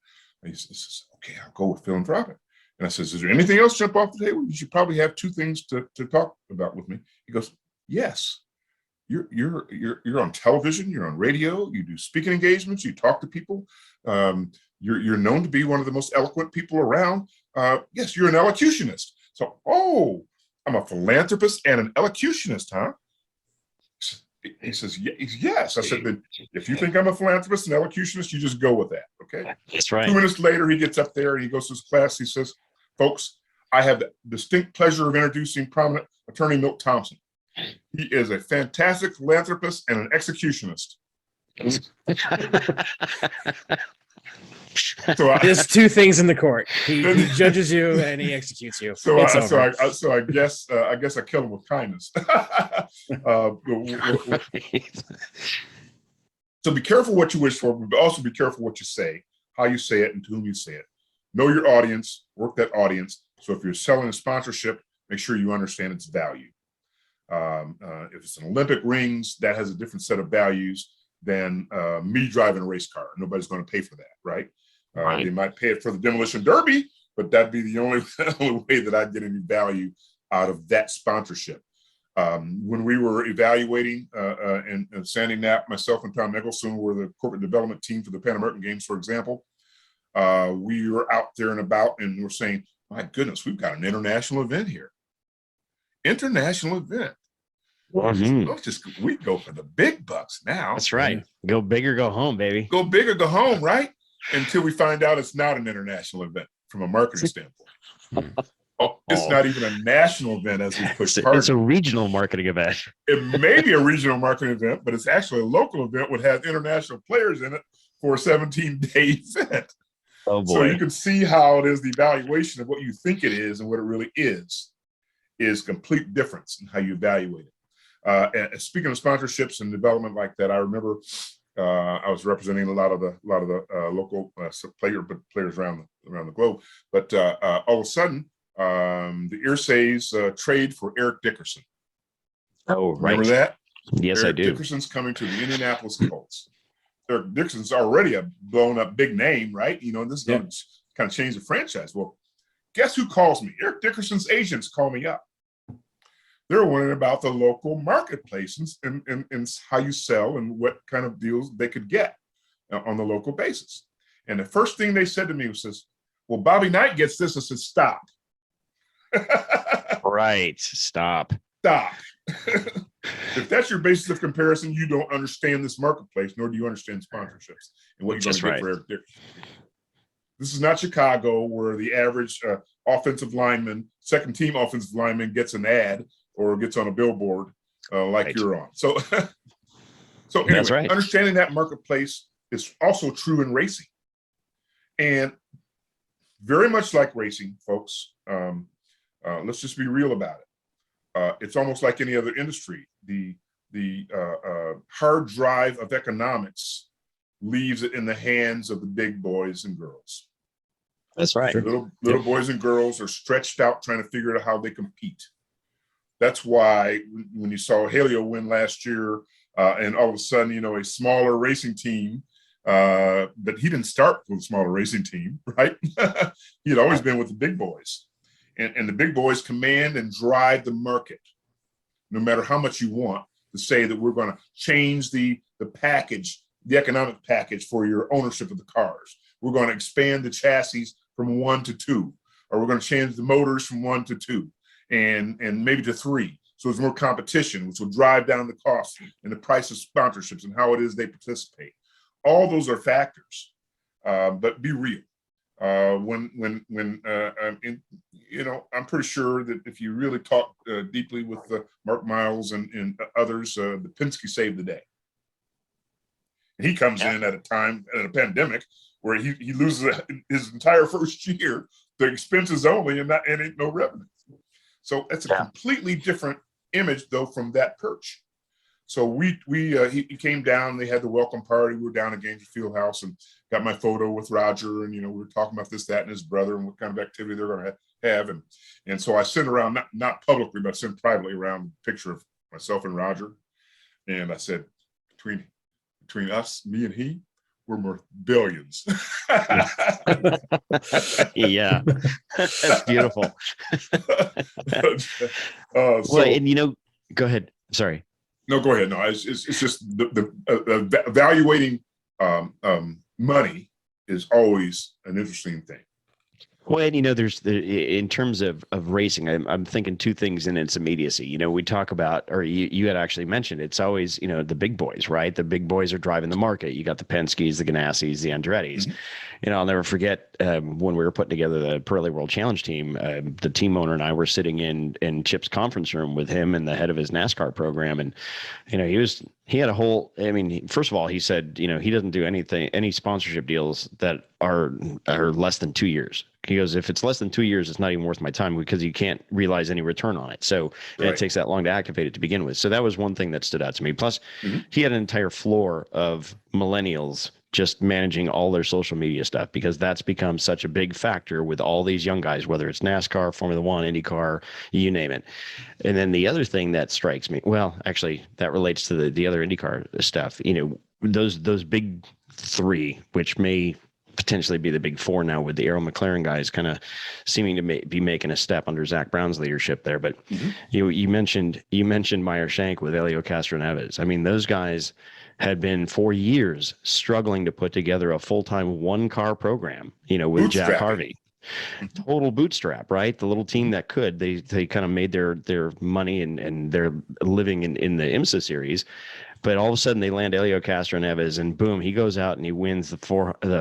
And he says, "Okay, I'll go with philanthropic." And I says, "Is there anything else jump off the table? You should probably have 2 things to talk about with me." He goes, "Yes. You're on television, you're on radio, you do speaking engagements, you talk to people. You're known to be one of the most eloquent people around. Yes, you're an elocutionist." So, "Oh, I'm a philanthropist and an elocutionist, huh?" He says, "Yes." I said, "Then if you think I'm a philanthropist and elocutionist, you just go with that." Okay. That's right. 2 minutes later, he gets up there and he goes to his class. He says, "Folks, I have the distinct pleasure of introducing prominent attorney Milt Thompson. He is a fantastic philanthropist and an executionist." So there's 2 things in the court. He judges you and he executes you. So I guess I kill him with kindness. So be careful what you wish for, but also be careful what you say, how you say it, and to whom you say it. Know your audience, work that audience. So if you're selling a sponsorship, make sure you understand its value. If it's an Olympic rings, that has a different set of values than me driving a race car. Nobody's going to pay for that, right? They might pay it for the demolition derby, but that'd be the only way that I'd get any value out of that sponsorship. When we were evaluating and Sandy Knapp, myself, and Tom Eggleston were the corporate development team for the Pan American Games, for example, we were out there and about, and we're saying, "My goodness, we've got an international event here. International event. We go for the big bucks now." That's right. Go big or go home, baby. Go big or go home, right? Until we find out it's not an international event from a marketing standpoint. It's not even a national event as we push harder. It's a regional marketing event. It may be a regional marketing event, but it's actually a local event that has international players in it for a 17-day event. Oh boy. So you can see how it is the evaluation of what you think it is and what it really is complete difference in how you evaluate it. And speaking of sponsorships and development like that, I remember I was representing a lot of the local players around the globe. But all of a sudden, the Irsay's trade for Eric Dickerson. Oh, right. Remember that? Yes, Eric I do. Dickerson's coming to the Indianapolis Colts. Eric Dickerson's already a blown up big name, right? You know, this is going to kind of change the franchise. Well, guess who calls me? Eric Dickerson's agents call me up. They're wondering about the local marketplace and how you sell and what kind of deals they could get on the local basis. And the first thing they said to me was, well, Bobby Knight gets this. I said, stop. Right. Stop. If that's your basis of comparison, you don't understand this marketplace, nor do you understand sponsorships and what you're going to get for Eric Dickerson. This is not Chicago, where the average offensive lineman, second team offensive lineman, gets an ad or gets on a billboard like you're on. So anyway, understanding that marketplace is also true in racing. And very much like racing, folks, let's just be real about it. It's almost like any other industry. The hard drive of economics leaves it in the hands of the big boys and girls. That's right. Little boys and girls are stretched out trying to figure out how they compete. That's why when you saw Helio win last year, and all of a sudden, you know, a smaller racing team, but he didn't start with a smaller racing team, right? He had always been with the big boys. And the big boys command and drive the market, no matter how much you want to say that we're going to change the package, the economic package for your ownership of the cars. We're going to expand the chassis from 1 to 2, or we're going to change the motors from 1 to 2 and maybe to 3. So there's more competition, which will drive down the cost and the price of sponsorships and how it is they participate. All those are factors, but be real. You know, I'm pretty sure that if you really talk deeply with Mark Miles and others, the Penske saved the day. And he comes in at a time, at a pandemic, where he loses his entire first year, the expenses only, and ain't no revenue. So that's a completely different image, though, from that perch. So he came down. They had the welcome party. We were down at Gainesville Fieldhouse and got my photo with Roger. And, you know, we were talking about this, that, and his brother and what kind of activity they're going to have. And so I sent around, not publicly, but I sent privately around a picture of myself and Roger. And I said, between us, me and he, we're worth billions. Yeah, that's beautiful. And you know, go ahead. Sorry. No, go ahead. No, it's just the evaluating money is always an interesting thing. Well, and you know, in terms of racing, I'm thinking two things in its immediacy. You know, we talk about, or you had actually mentioned, it's always, you know, the big boys, right? The big boys are driving the market. You got the Penske's, the Ganassis, the Andretti's. Mm-hmm. You know, I'll never forget when we were putting together the Pirelli World Challenge team, the team owner and I were sitting in Chip's conference room with him and the head of his NASCAR program. And, you know, he had a whole, I mean, first of all, he said, you know, he doesn't do any sponsorship deals that are less than 2 years. He goes, if it's less than 2 years, it's not even worth my time because you can't realize any return on it. So it takes that long to activate it to begin with. So that was one thing that stood out to me. Plus, he had an entire floor of millennials just managing all their social media stuff because that's become such a big factor with all these young guys, whether it's NASCAR, Formula One, IndyCar, you name it. And then the other thing that strikes me, well, actually, that relates to the other IndyCar stuff. You know, those big three, which may potentially be the big four now with the Arrow McLaren guys kind of seeming to be making a step under Zach Brown's leadership there. But you mentioned Meyer Shank with Helio Castroneves. I mean, those guys had been for years struggling to put together a full-time one-car program, you know, with Jack Harvey. Total bootstrap, right? The little team that could, they kind of made their money and their living in the IMSA series. But all of a sudden they land Helio Castroneves and boom, he goes out and he wins the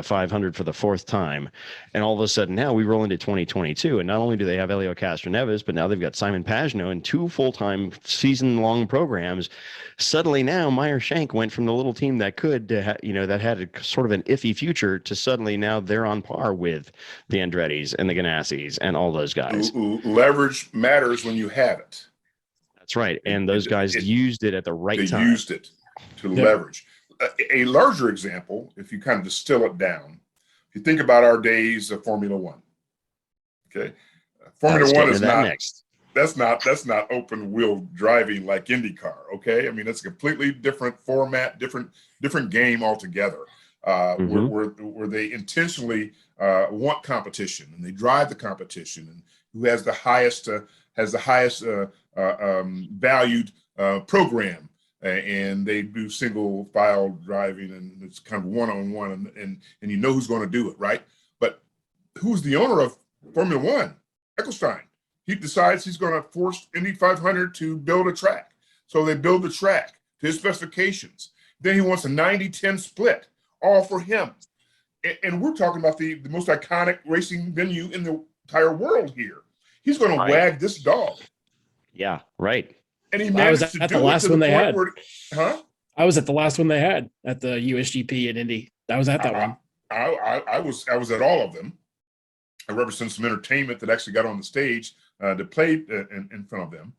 500 for the fourth time. And all of a sudden now we roll into 2022. And not only do they have Helio Castroneves, but now they've got Simon Pagenaud and 2 full-time season-long programs. Suddenly now Meyer Shank went from the little team that could, that had a sort of an iffy future to suddenly now they're on par with the Andretti's and the Ganassis and all those guys. Leverage matters when you have it. That's right. And those guys used it at the right time. They used it to leverage. a larger example, if you kind of distill it down, if you think about our days of Formula One, okay, Formula One is not next. That's not open wheel driving like IndyCar. Okay, I mean it's a completely different format, different game altogether. Where they intentionally want competition and they drive the competition, and who has the highest valued program, and they do single file driving, and it's kind of one-on-one, and you know who's going to do it, right? But who's the owner of Formula One? Ecclestone. He decides he's going to force Indy 500 to build a track. So they build the track to his specifications. Then he wants a 90-10 split, all for him. And we're talking about the most iconic racing venue in the entire world here. He's going to wag this dog. Yeah, right. And he managed to do it to the point where, I was at the last one they had at the USGP in Indy. I was at that one. I was at all of them. I represent some entertainment that actually got on the stage to play in front of them.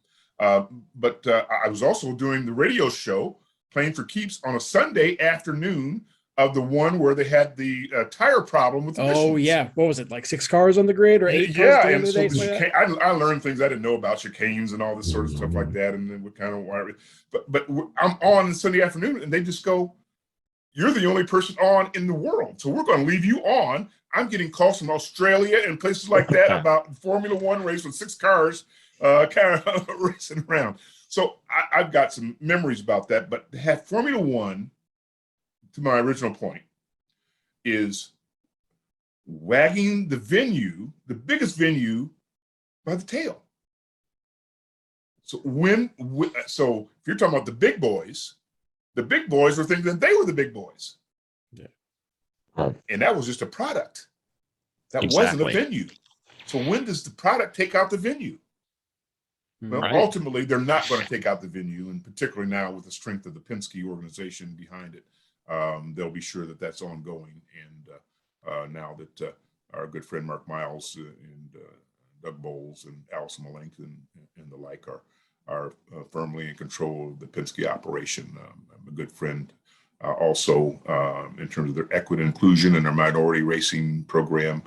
But I was also doing the radio show, playing for keeps on a Sunday afternoon of the one where they had the tire problem with the Oh, yeah. What was it, like 6 cars on the grid or 8 cars? Yeah, and so I learned things I didn't know about chicanes and all this sort of stuff like that, and then what kind of wire. But I'm on Sunday afternoon, and they just go, "You're the only person on in the world, so we're going to leave you on." I'm getting calls from Australia and places like that about Formula One race with 6 cars kind of racing around. So I've got some memories about that. But to have Formula One, to my original point, is wagging the venue, the biggest venue, by the tail. So so if you're talking about the big boys were thinking that they were the big boys. Yeah. And that was just a product. That wasn't a venue. So when does the product take out the venue? Well, ultimately, they're not going to take out the venue, and particularly now with the strength of the Penske organization behind it, they'll be sure that that's ongoing. And now that our good friend Mark Miles and Doug Bowles and Allison Malenko and the like are firmly in control of the Penske operation. I'm a good friend. Also, in terms of their equity inclusion and their minority racing program,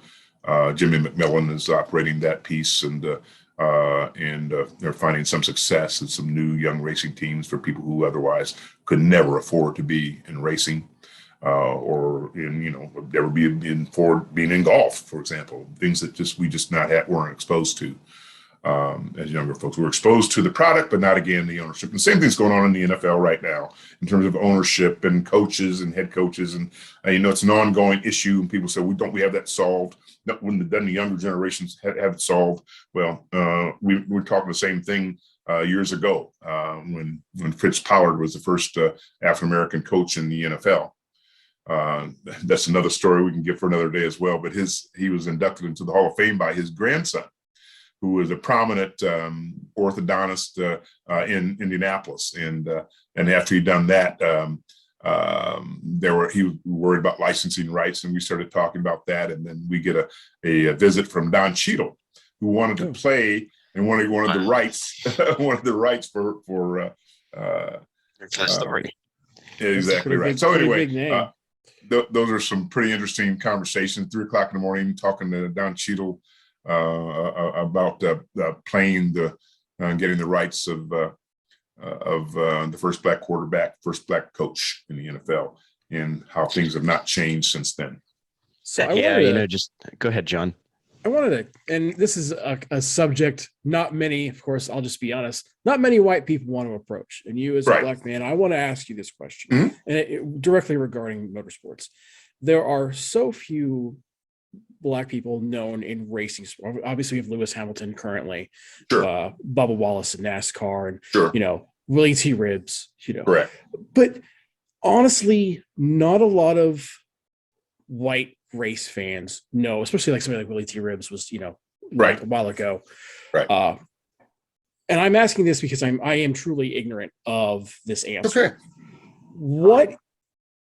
Jimmy McMillan is operating that piece, and they're finding some success in some new young racing teams for people who otherwise could never afford to be in racing, or never be being in golf, for example, things that we weren't exposed to. As younger folks, we're exposed to the product, but not again the ownership. And the same thing's going on in the NFL right now in terms of ownership and coaches and head coaches. And it's an ongoing issue. And people say, we have that solved. When the younger generations have it solved. Well, we were talking the same thing years ago when Fritz Pollard was the first African American coach in the NFL. That's another story we can give for another day as well. But he was inducted into the Hall of Fame by his grandson, who was a prominent orthodontist in Indianapolis, and after he'd done that, he was worried about licensing rights, and we started talking about that, and then we get a visit from Don Cheadle, who wanted to play and wanted the rights, wanted the rights for. That's a story. Exactly right. So anyway, those are some pretty interesting conversations. 3:00 in the morning, talking to Don Cheadle about playing getting the rights of the first black quarterback, first black coach in the NFL, and how things have not changed since then. So just go ahead, John. I wanted to, and this is a subject not many, of course, I'll just be honest, not many white people want to approach. And you as a black man, I want to ask you this question, and directly regarding motorsports. There are so few Black people known in racing sport. Obviously, we have Lewis Hamilton currently, Bubba Wallace in NASCAR, and Willie T. Ribbs. Correct. But honestly, not a lot of white race fans know, especially like somebody like Willie T. Ribbs was, a while ago. Right. And I'm asking this because I am truly ignorant of this answer. Okay. What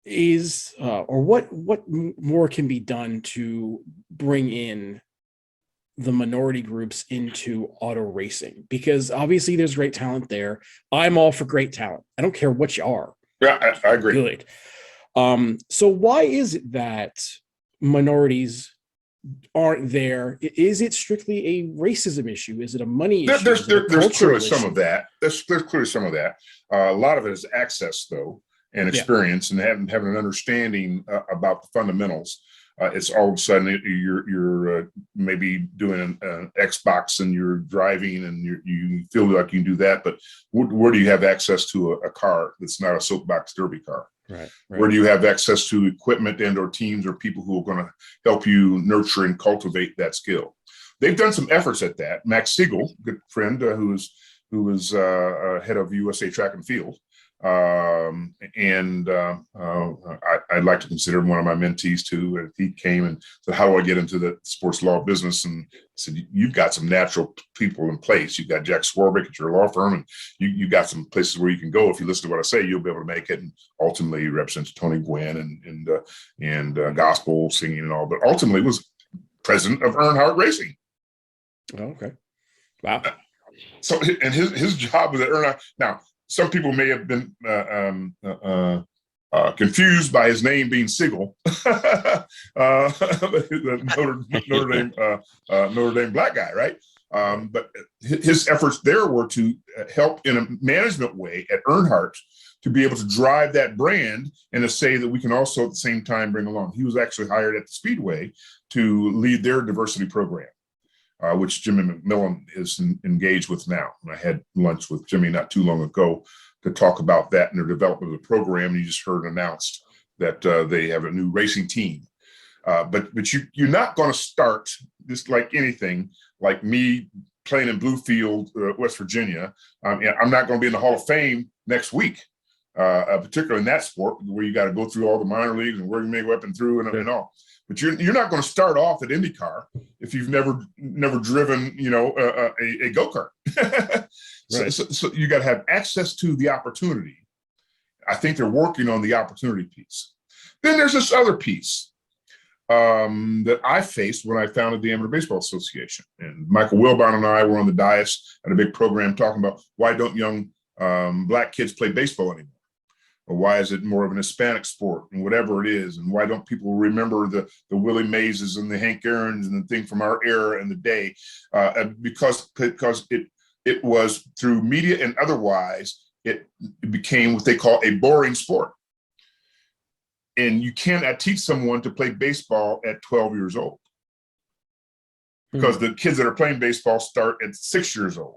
is or what more can be done to bring in the minority groups into auto racing? Because obviously there's great talent there. I'm all for great talent. I don't care what you are. Yeah, I agree. Good. So why is it that minorities aren't there? Is it strictly a racism issue? Is it a money issue? There's clearly some of that. There's clearly some of that. A lot of it is access, though, and experience, and having an understanding about the fundamentals. It's all of a sudden you're maybe doing an Xbox and you're driving and you feel like you can do that, but where do you have access to a car that's not a soapbox derby car? Right. Where do you have access to equipment and or teams or people who are going to help you nurture and cultivate that skill? They've done some efforts at that. Max Siegel, good friend, who was head of USA Track and Field, I'd like to consider him one of my mentees too. And he came and said, "How do I get into the sports law business?" And I said, "You've got some natural people in place. You've got Jack Swarbrick at your law firm, and you got some places where you can go. If you listen to what I say, you'll be able to make it." And ultimately, he represents Tony Gwynn and gospel singing and all, but ultimately was president of Earnhardt Racing. Oh, okay, wow. So, and his job was at Earnhardt. Now, some people may have been confused by his name being Siegel, the Notre Dame black guy, right? But his efforts there were to help in a management way at Earnhardt to be able to drive that brand and to say that we can also at the same time bring along. He was actually hired at the Speedway to lead their diversity program, which Jimmy McMillan is engaged with now. And I had lunch with Jimmy not too long ago to talk about that and their development of the program. And you just heard announced that they have a new racing team. But you're not going to start this like anything, like me playing in Bluefield, West Virginia. I'm not going to be in the Hall of Fame next week, particularly in that sport where you got to go through all the minor leagues and where you may go up and through and all. But you're not going to start off at IndyCar if you've never driven, a go-kart. Right. So you got to have access to the opportunity. I think they're working on the opportunity piece. Then there's this other piece that I faced when I founded the Amateur Baseball Association. And Michael Wilbon and I were on the dais at a big program talking about why don't young black kids play baseball anymore? Or why is it more of an Hispanic sport and whatever it is? And why don't people remember the Willie Mays and the Hank Aaron's and the thing from our era and the day? Because it was through media and otherwise, it became what they call a boring sport. And you cannot teach someone to play baseball at 12 years old because the kids that are playing baseball start at 6 years old.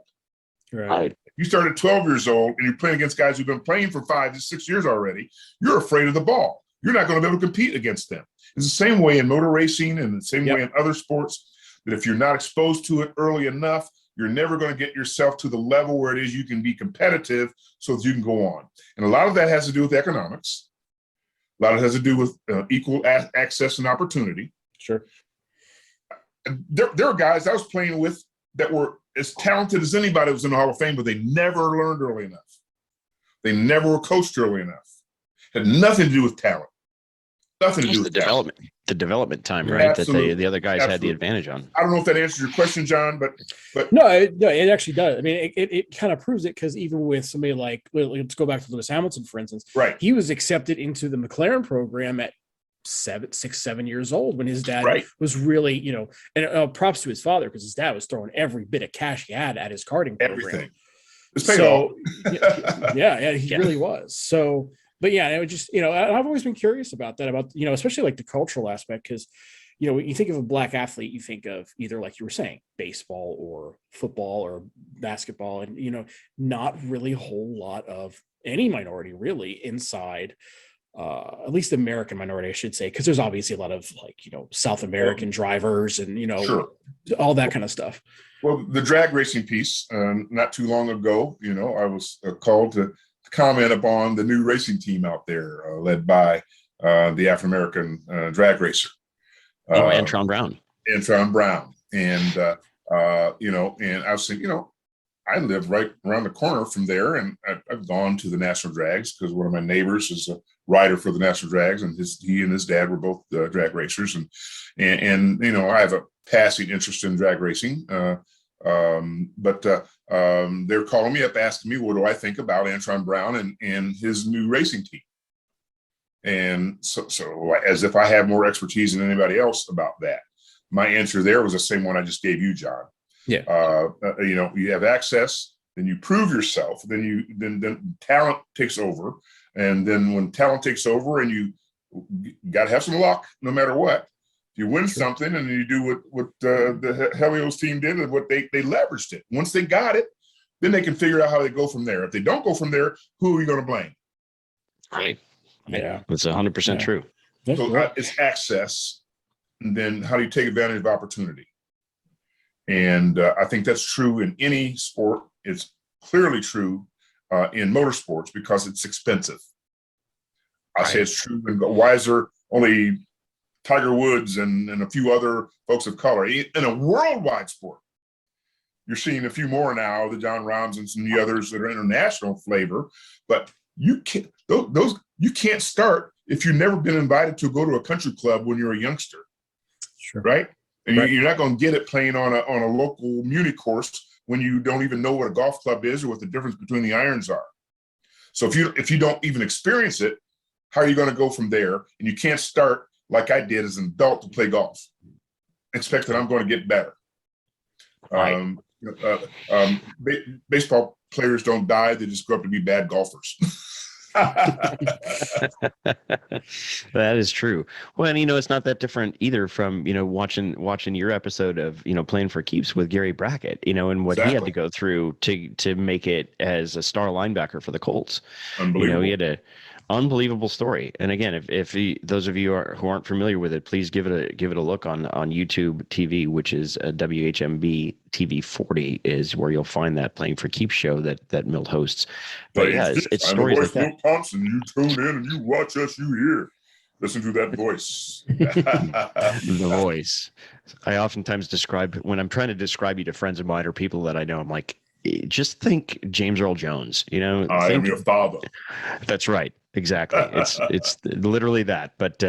Right. You start at 12 years old and you're playing against guys who've been playing for 5 to 6 years already. You're afraid of the ball. You're not going to be able to compete against them. It's the same way in motor racing and the same way in other sports, that if you're not exposed to it early enough, you're never going to get yourself to the level where it is you can be competitive so that you can go on. And a lot of that has to do with economics. A lot of it has to do with equal access and opportunity. Sure. There are guys I was playing with that were as talented as anybody that was in the Hall of Fame, but they never learned early enough. They never were coached early enough. Had nothing to do with talent. Nothing to do with development. The development time, right? Absolutely. That the other guys had the advantage on. I don't know if that answers your question, John, but no, it actually does. I mean, it kind of proves it because even with somebody like, let's go back to Lewis Hamilton, for instance, right? He was accepted into the McLaren program at 6, 7 years old when his dad was really, and props to his father because his dad was throwing every bit of cash he had at his karting program. Everything. So, he really was. So, but yeah, it was just, I've always been curious about that, especially like the cultural aspect, because, when you think of a black athlete, you think of either, like you were saying, baseball or football or basketball, and, not really a whole lot of any minority really inside, at least the American minority, I should say, because there's obviously a lot of South American drivers and, all that kind of stuff. Well, the drag racing piece, not too long ago, I was called to comment upon the new racing team out there led by the African-American drag racer. Antron Brown. Antron Brown. And, and I was saying, I live right around the corner from there, and I've gone to the National Drags because one of my neighbors is a rider for the National Drags, and he and his dad were both drag racers, and I have a passing interest in drag racing, but they're calling me up asking me what do I think about Antron Brown and his new racing team. And so as if I have more expertise than anybody else about that. My answer there was the same one I just gave you, John. Yeah. You have access, then you prove yourself, then talent takes over. And then when talent takes over, and you got to have some luck no matter what. You win something, and you do what the Helios team did, and what they leveraged it. Once they got it, then they can figure out how they go from there. If they don't go from there, who are you going to blame? Right. Yeah. It's 100% true. So it's access, and then how do you take advantage of opportunity? And I think that's true in any sport. It's clearly true in motorsports because it's expensive. I say it's true. And why is there only Tiger Woods and a few other folks of color in a worldwide sport? You're seeing a few more now, the John Rahms and some of the others that are international flavor, but you can't start if you've never been invited to go to a country club when you're a youngster. Sure. Right? And you're not going to get it playing on a local muni course when you don't even know what a golf club is or what the difference between the irons are. So if you don't even experience it, how are you going to go from there? And you can't start like I did as an adult to play golf. Expect that I'm going to get better. Right. Baseball players don't die; they just grow up to be bad golfers. That is true. Well, and it's not that different either from watching your episode of Playing for Keeps with Gary Brackett, and what he had to go through to make it as a star linebacker for the Colts. Unbelievable. He had a unbelievable story. And again, if those of you who aren't familiar with it, please give it a look on YouTube TV, which is WHMB TV 40 is where you'll find that Playing for Keeps show that Milt hosts. But yeah, it's stories like that. Milt Thompson, you tune in and you watch us, you hear. Listen to that voice. The voice. I oftentimes describe, when I'm trying to describe you to friends of mine or people that I know, I'm like, just think James Earl Jones, I am your father. That's right. Exactly. It's literally that. But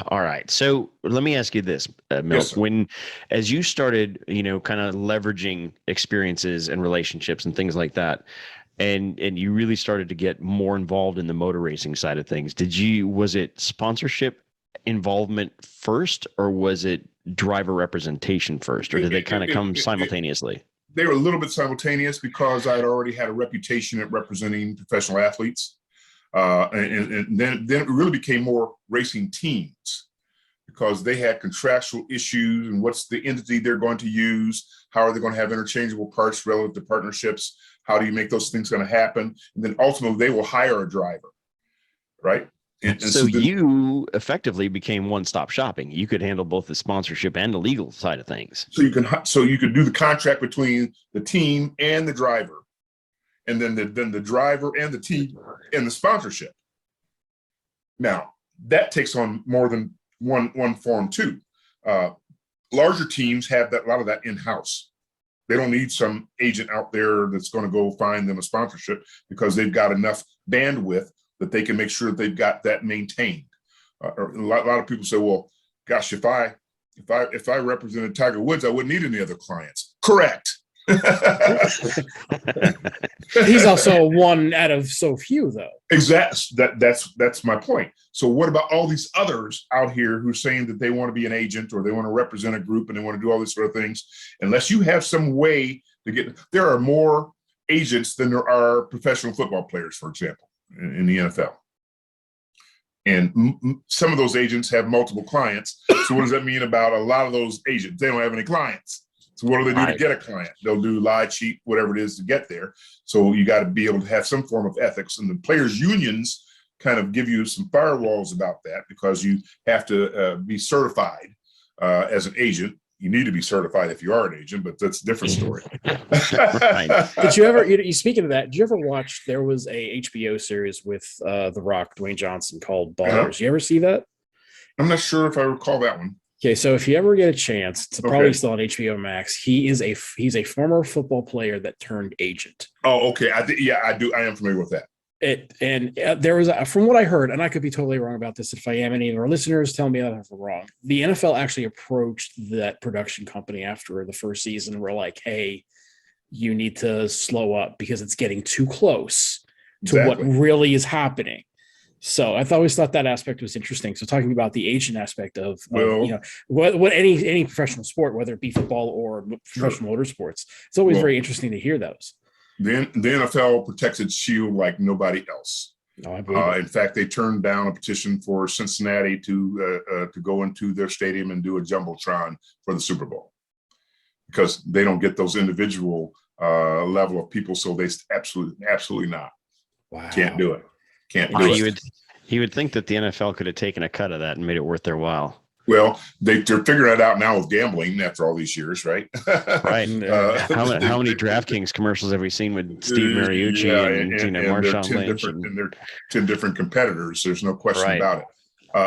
all right. So let me ask you this, Milt. Yes, as you started, kind of leveraging experiences and relationships and things like that, and you really started to get more involved in the motor racing side of things, was it sponsorship involvement first, or was it driver representation first, or did they kind of come simultaneously? They were a little bit simultaneous because I'd already had a reputation at representing professional athletes. And then it really became more racing teams because they had contractual issues and what's the entity they're going to use, how are they going to have interchangeable parts relative to partnerships, how do you make those things going to happen, and then ultimately they will hire a driver, right? And so you effectively became one-stop shopping. You could handle both the sponsorship and the legal side of things. So you could do the contract between the team and the driver, and then the driver and the team and the sponsorship. Now that takes on more than one form too. Larger teams have a lot of that in-house. They don't need some agent out there that's going to go find them a sponsorship because they've got enough bandwidth that they can make sure that they've got that maintained. A lot of people say, well, gosh, if I represented Tiger Woods, I wouldn't need any other clients. Correct. He's also one out of so few, though. Exactly. That's my point. So what about all these others out here who are saying that they want to be an agent or they want to represent a group and they want to do all these sort of things? Unless you have some way to get, there are more agents than there are professional football players, for example, in the NFL. And some of those agents have multiple clients. So what does that mean about a lot of those agents? They don't have any clients. So what do they do to get a client? They'll do lie, cheat, whatever it is to get there. So you got to be able to have some form of ethics. And the players' unions kind of give you some firewalls about that because you have to be certified as an agent. You need to be certified if you are an agent, but that's a different story. Did you ever, speaking of that, did you ever watch, there was a HBO series with The Rock, Dwayne Johnson called Ballers. You ever see that? I'm not sure if I recall that one. Okay, so if you ever get a chance, it's probably still on HBO Max. He's a former football player that turned agent. Oh, okay. I do. I am familiar with that. There was, from what I heard, and I could be totally wrong about this. If I am, any of our listeners tell me that I'm wrong. The NFL actually approached that production company after the first season. We're like, hey, you need to slow up because it's getting too close to what really is happening. So I always thought that aspect was interesting. So talking about the agent aspect of Well, you know, what any professional sport, whether it be football or professional motorsports, it's always very interesting to hear those. The NFL protects its shield like nobody else. No, I believe it. In fact, they turned down a petition for Cincinnati to go into their stadium and do a jumbotron for the Super Bowl because they don't get those individual level of people. So they absolutely not. Wow. Can't do it. Can't do it. You would think that the NFL could have taken a cut of that and made it worth their while. Well, they're figuring it out now with gambling after all these years, right? Right. How many DraftKings commercials have we seen with Steve Mariucci and Marshawn Lynch? And they're 10 different competitors. There's no question about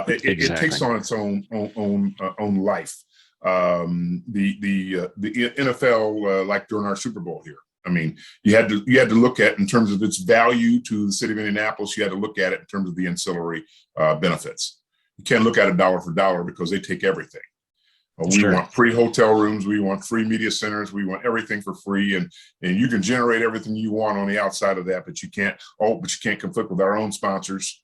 it. It takes on its own life. The NFL, like during our Super Bowl here, I mean, you had to look at in terms of its value to the city of Indianapolis. You had to look at it in terms of the ancillary benefits. You can't look at it dollar for dollar because they take everything. We want free hotel rooms. We want free media centers. We want everything for free, and you can generate everything you want on the outside of that, but you can't conflict with our own sponsors.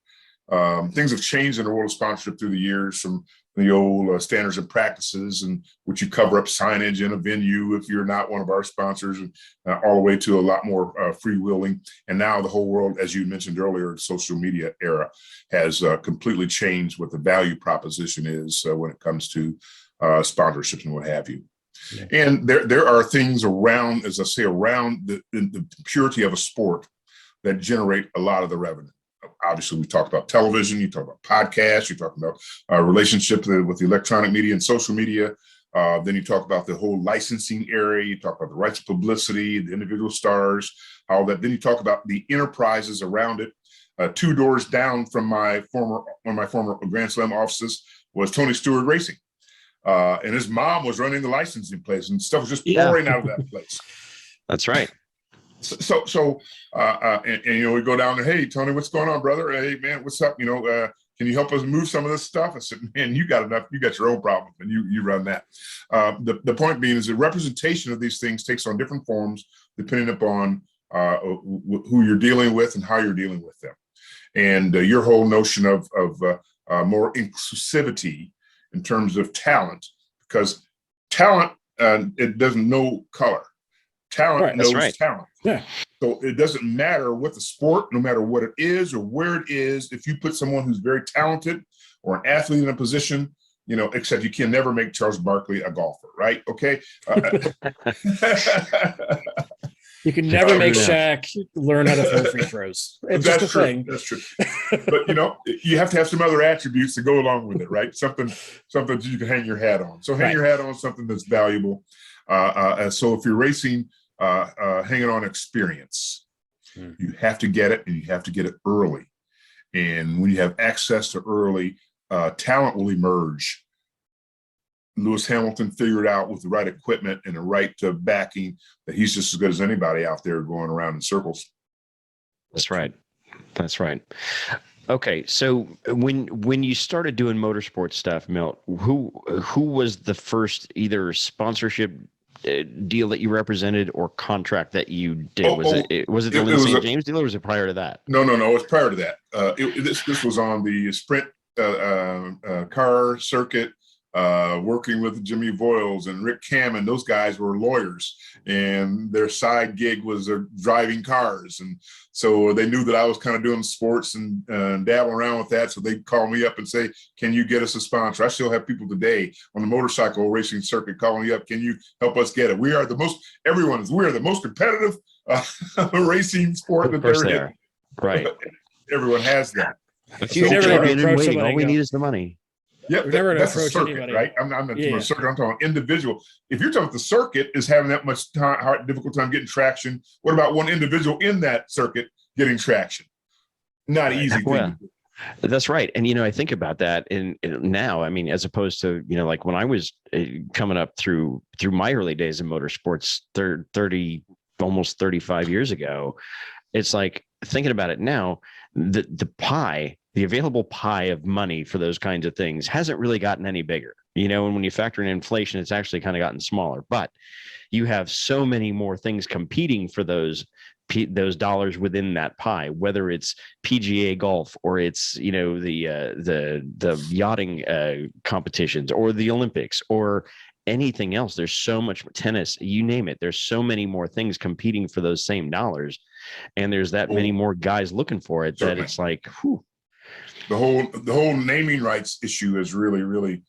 Things have changed in the world of sponsorship through the years, from the old standards and practices, and which you cover up signage in a venue if you're not one of our sponsors, and all the way to a lot more freewheeling. And now the whole world, as you mentioned earlier, social media era has completely changed what the value proposition is when it comes to sponsorships and what have you. Yeah. And there are things around, as I say, around the purity of a sport that generate a lot of the revenue. Obviously, we talked about television, you talk about podcasts, you talk about relationship with the electronic media and social media. Then you talk about the whole licensing area. You talk about the rights of publicity, the individual stars, all that. Then you talk about the enterprises around it. 2 doors down from one of my former Grand Slam offices was Tony Stewart Racing. And his mom was running the licensing place, and stuff was just pouring out of that place. That's right. So, we go down there. Hey, Tony, what's going on, brother? Hey, man, what's up? Can you help us move some of this stuff? I said, man, you got enough. You got your own problem, and you run that. The point being is the representation of these things takes on different forms depending upon who you're dealing with and how you're dealing with them. And your whole notion of more inclusivity in terms of talent, because talent, it doesn't know color. Talent knows talent. Yeah. So it doesn't matter what the sport, no matter what it is or where it is, if you put someone who's very talented or an athlete in a position, except you can never make Charles Barkley a golfer, right? Okay. You can never make Shaq learn how to throw free throws. It's just a thing. That's true. But you have to have some other attributes to go along with it, right? Something that you can hang your hat on. So hang your hat on something that's valuable. So if you're racing, hanging on experience, you have to get it, and you have to get it early. And when you have access to early, talent will emerge. Lewis Hamilton figured out with the right equipment and the right backing that he's just as good as anybody out there going around in circles. That's right. Okay, so when you started doing motorsport stuff, Milt, who was the first either sponsorship deal that you represented or contract that you did? Was it the Lynn St. James deal, or was it prior to that? No. It was prior to that. This was on the sprint car circuit. Working with Jimmy Voiles and Rick Cammon. Those guys were lawyers, and their side gig was driving cars. And so they knew that I was kind of doing sports and dabbling around with that. So they'd call me up and say, can you get us a sponsor? I still have people today on the motorcycle racing circuit calling me up. Can you help us get it? We are the most competitive racing sport that there is. Right. Everyone has that. If you never been waiting, all we need is the money. Yeah, that's a circuit, anybody. Right? I'm not talking about circuit. I'm talking individual. If you're talking about the circuit is having that much difficult time getting traction, what about one individual in that circuit getting traction? Not easy. That's right. And, I think about that now, as opposed to, like when I was coming up through my early days in motorsports 30, almost 35 years ago, it's like thinking about it now, the available pie of money for those kinds of things hasn't really gotten any bigger. And when you factor in inflation, it's actually kind of gotten smaller, but you have so many more things competing for those dollars within that pie, whether it's PGA golf or it's the yachting competitions or the Olympics or anything else. There's so much tennis, you name it. There's so many more things competing for those same dollars, and there's that many more guys looking for it. Certainly. That it's like, whew. The whole naming rights issue has really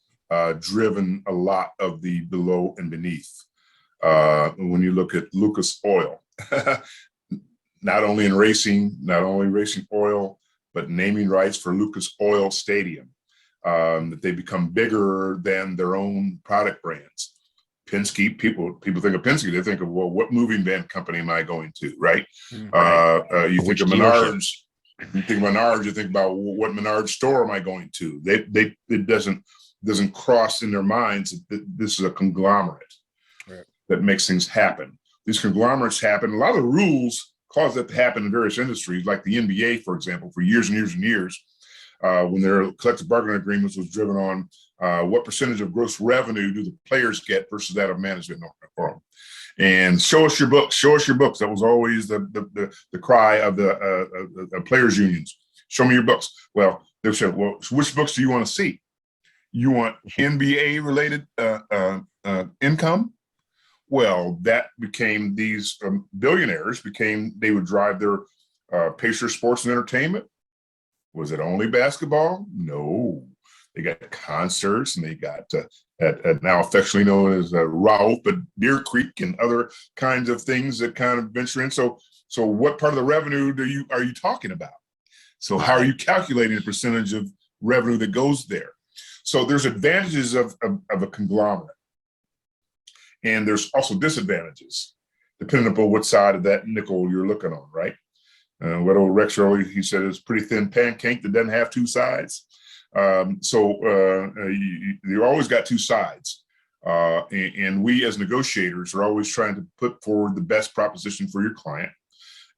driven a lot of the below and beneath. When you look at Lucas Oil, not only racing oil, but naming rights for Lucas Oil Stadium, that they become bigger than their own product brands. Penske, people think of Penske, they think of, well, what moving van company am I going to, right? You think of Menards. You think of Menards, you think about what Menards store am I going to? It doesn't cross in their minds that this is a conglomerate that makes things happen. These conglomerates happen. A lot of the rules cause that to happen in various industries, like the NBA, for example, for years and years and years, when their collective bargaining agreements was driven on what percentage of gross revenue do the players get versus that of management for them. And show us your books. That was always the cry of the players unions. Show me your books. Well, they said, well, which books do you want to see? You want NBA related income? Well, that became these billionaires they would drive their Pacer Sports and Entertainment. Was it only basketball? No. They got concerts, and they got now affectionately known as Ralph, but Deer Creek and other kinds of things that kind of venture in. So what part of the revenue are you talking about? So how are you calculating the percentage of revenue that goes there? So there's advantages of a conglomerate, and there's also disadvantages depending upon what side of that nickel you're looking on, right? What old Rex earlier, he said, it's a pretty thin pancake that doesn't have two sides. You always got two sides. And we as negotiators are always trying to put forward the best proposition for your client,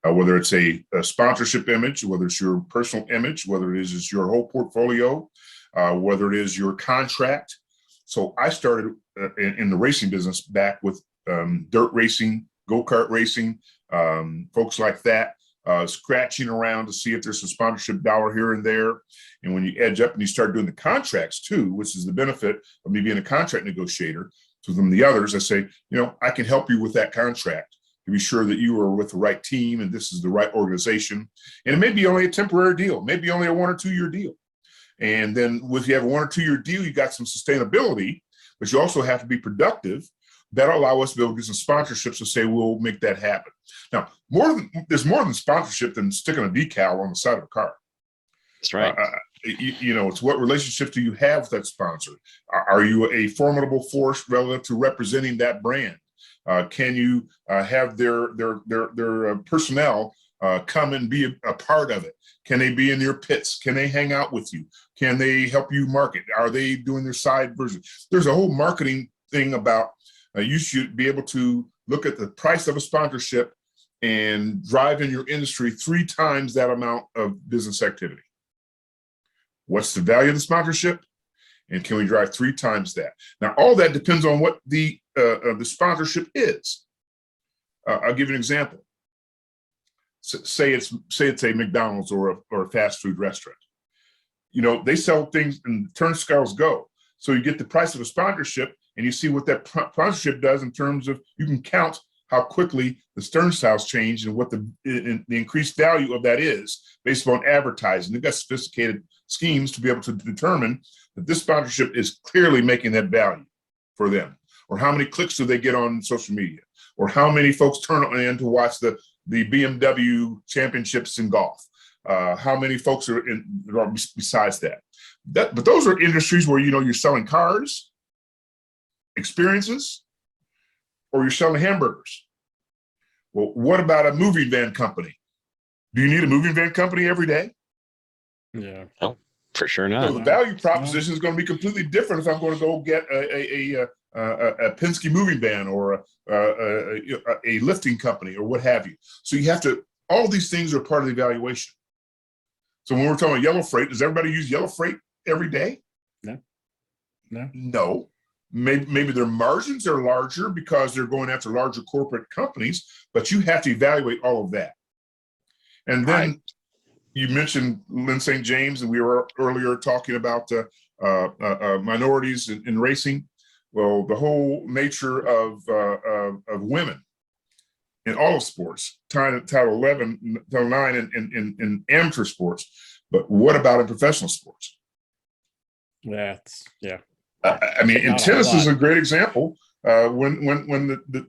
whether it's a sponsorship image, whether it's your personal image, whether it is your whole portfolio, whether it is your contract. So I started in the racing business back with dirt racing, go-kart racing, folks like that. Scratching around to see if there's a sponsorship dollar here and there. And when you edge up and you start doing the contracts too, which is the benefit of me being a contract negotiator, to them the others, I say, I can help you with that contract to be sure that you are with the right team and this is the right organization. And it may be only a temporary deal, maybe only a 1 or 2 year deal. And then if you have a 1 or 2 year deal, you got some sustainability, but you also have to be productive. That'll allow us to be able to get some sponsorships to say we'll make that happen. Now, there's more than sponsorship than sticking a decal on the side of a car. That's right. It's what relationship do you have with that sponsor? Are you a formidable force relative to representing that brand? Can you have their personnel come and be a part of it? Can they be in your pits? Can they hang out with you? Can they help you market? Are they doing their side version? There's a whole marketing thing about you should be able to look at the price of a sponsorship and drive in your industry 3 times that amount of business activity. What's the value of the sponsorship? And can we drive 3 times that? Now, all that depends on what the sponsorship is. I'll give you an example. Say it's a McDonald's or a fast food restaurant. They sell things and turnstiles go. So you get the price of a sponsorship, and you see what that sponsorship does in terms of, you can count how quickly the turnstiles change and what the increased value of that is based upon advertising. They've got sophisticated schemes to be able to determine that this sponsorship is clearly making that value for them. Or how many clicks do they get on social media? Or how many folks turn in to watch the BMW championships in golf? How many folks are besides that? But those are industries where, you're selling cars, experiences, or you're selling hamburgers. Well, what about a moving van company? Do you need a moving van company every day? Yeah. No, for sure not. So the value proposition is going to be completely different if I'm going to go get a Penske moving van or a lifting company or what have you. So you have to, all these things are part of the evaluation. So when we're talking about yellow freight, does everybody use yellow freight every day? No. No. Maybe their margins are larger because they're going after larger corporate companies, but you have to evaluate all of that. And then you mentioned Lynn St. James, and we were earlier talking about minorities in racing. Well, the whole nature of women in all of sports, Title 11, Title 9 in amateur sports, but what about in professional sports? Yeah. I mean, in tennis is a great example. When the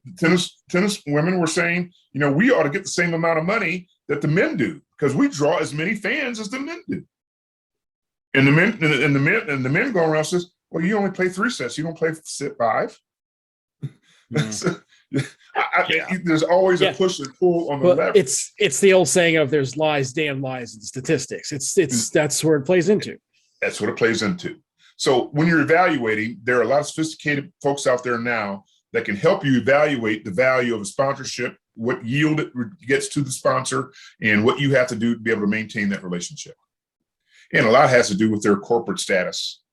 tennis women were saying, we ought to get the same amount of money that the men do because we draw as many fans as the men do. And the men go around and says, well, you only play 3 sets. You don't play 5. There's always a push and pull on the leverage. It's the old saying of there's lies, damn lies in statistics. That's where it plays into. That's what it plays into. So when you're evaluating, there are a lot of sophisticated folks out there now that can help you evaluate the value of a sponsorship, what yield it gets to the sponsor, and what you have to do to be able to maintain that relationship. And a lot has to do with their corporate status.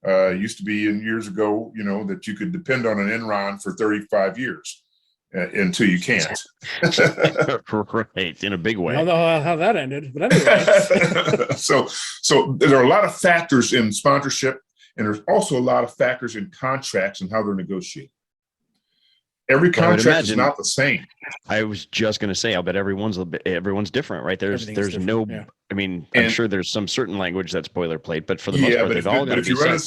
Used to be years ago, that you could depend on an Enron for 35 years until you can't. Right, in a big way. I don't know how that ended, but anyway. So there are a lot of factors in sponsorship, and there's also a lot of factors in contracts and how they're negotiated. Every contract is not the same. I was just going to say, I'll bet everyone's different, right? There's no. Yeah. I mean, I'm sure there's some certain language that's boilerplate, but for the most part, they've all got to be different.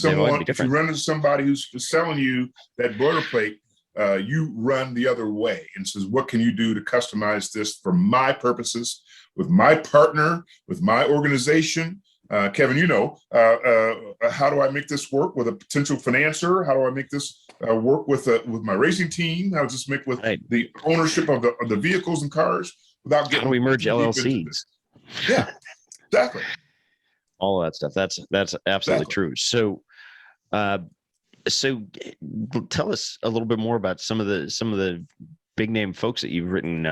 If you run into somebody who's selling you that boilerplate, you run the other way and says, what can you do to customize this for my purposes, with my partner, with my organization? Kevin, how do I make this work with a potential financier? How do I make this work with my racing team? How does this make with the ownership of the vehicles and cars without getting? How do we merge LLCs? Yeah, exactly. All of that stuff. That's absolutely true. So, tell us a little bit more about some of the big name folks that you've written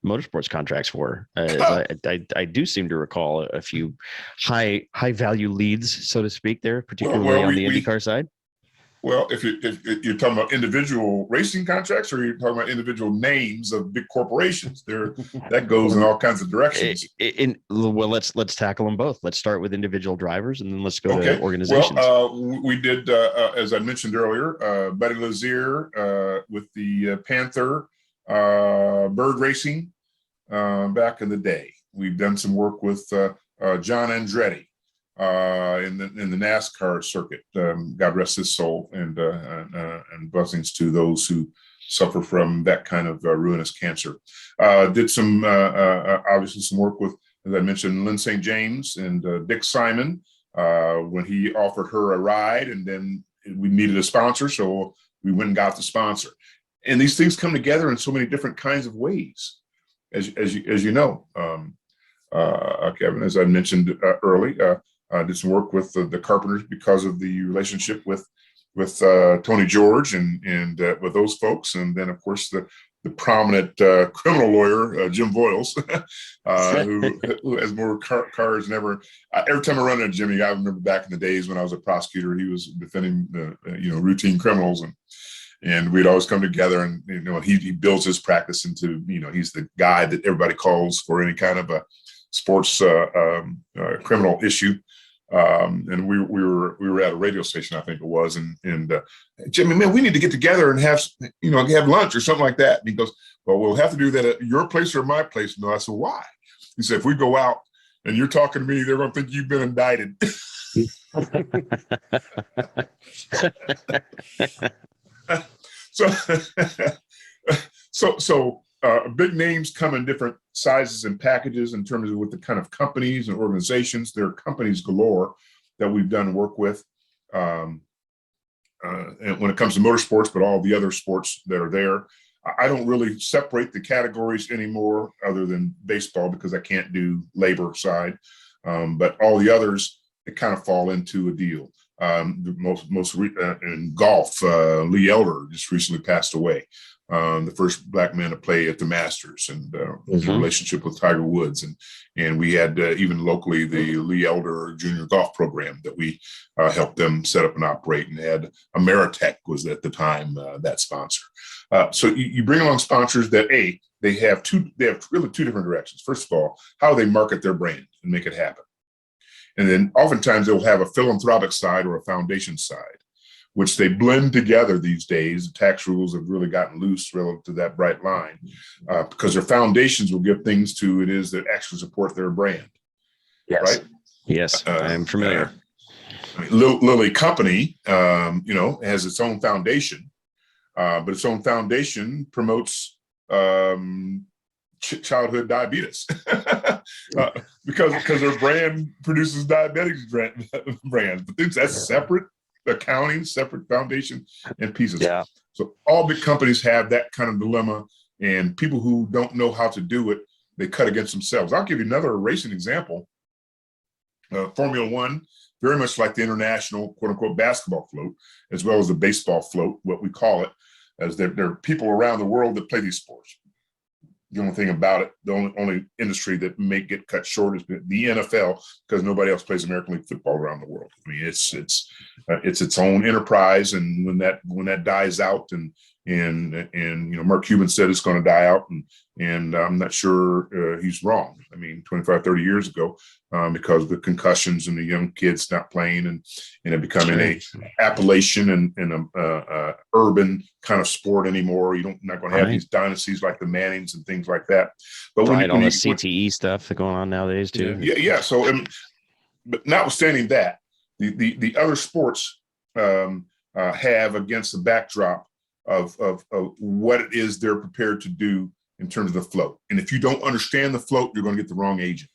motorsports contracts for. I do seem to recall a few high value leads, so to speak, there, particularly on the IndyCar side. Well, if you're talking about individual racing contracts, or you're talking about individual names of big corporations, that goes in all kinds of directions. Well, let's tackle them both. Let's start with individual drivers, and then let's go to organizations. Well, we did, as I mentioned earlier, Buddy Lazier with the Panther Bird Racing back in the day. We've done some work with John Andretti in the NASCAR circuit. God rest his soul, and blessings to those who suffer from that kind of ruinous cancer. Did some obviously some work with, as I mentioned, Lynn St. James and Dick Simon when he offered her a ride, and then we needed a sponsor, so we went and got the sponsor. And these things come together in so many different kinds of ways, as you know, Kevin. As I mentioned early, did some work with the Carpenters because of the relationship with Tony George and with those folks, and then of course the prominent criminal lawyer Jim Voiles, who has more cars than ever. Every time I run into Jimmy, I remember back in the days when I was a prosecutor, he was defending routine criminals, and we'd always come together, and he builds his practice into he's the guy that everybody calls for any kind of a sports criminal issue. And we were at a radio station, I think it was, and Jimmy, man, we need to get together and have lunch or something like that. And he goes, well, we'll have to do that at your place or my place. No, I said, why? He said, if we go out and you're talking to me, they're going to think you've been indicted. So big names come in different sizes and packages in terms of with the kind of companies and organizations. There are companies galore that we've done work with, and when it comes to motorsports, but all the other sports that are there. I don't really separate the categories anymore, other than baseball, because I can't do labor side. But all the others, they kind of fall into a deal. In golf, Lee Elder just recently passed away. the first black man to play at the Masters, and in relationship with Tiger Woods. And we had even locally the Lee Elder Junior Golf Program that we helped them set up and operate, and had Ameritech was at the time that sponsor. So you bring along sponsors that they have really two different directions. First of all, how they market their brand and make it happen. And then oftentimes they'll have a philanthropic side or a foundation side, which they blend together these days. The tax rules have really gotten loose relative to that bright line, because their foundations will give things to it is that actually support their brand. Yes. Right? Yes, I am familiar. Lilly Company, has its own foundation, but its own foundation promotes childhood diabetes because their brand produces diabetics brands. But that's separate accounting, separate foundation and pieces. Yeah. So all big companies have that kind of dilemma, and people who don't know how to do it, they cut against themselves. I'll give you another racing example. Formula One, very much like the international quote unquote basketball float, as well as the baseball float, what we call it, as there are people around the world that play these sports. The only thing about it, the only industry that may get cut short is the NFL, because nobody else plays American League football around the world. I mean, it's its own enterprise, and when that dies out, and Mark Cuban said it's going to die out, and I'm not sure he's wrong. I mean, 25, 30 years ago, because of the concussions and the young kids not playing, and it becoming a Appalachian and a urban kind of sport anymore. Not going to have these dynasties like the Mannings and things like that. But when the CTE stuff that's going on nowadays too. Yeah. So, but notwithstanding that, the other sports have, against the backdrop of what it is they're prepared to do in terms of the float. And if you don't understand the float, you're going to get the wrong agent.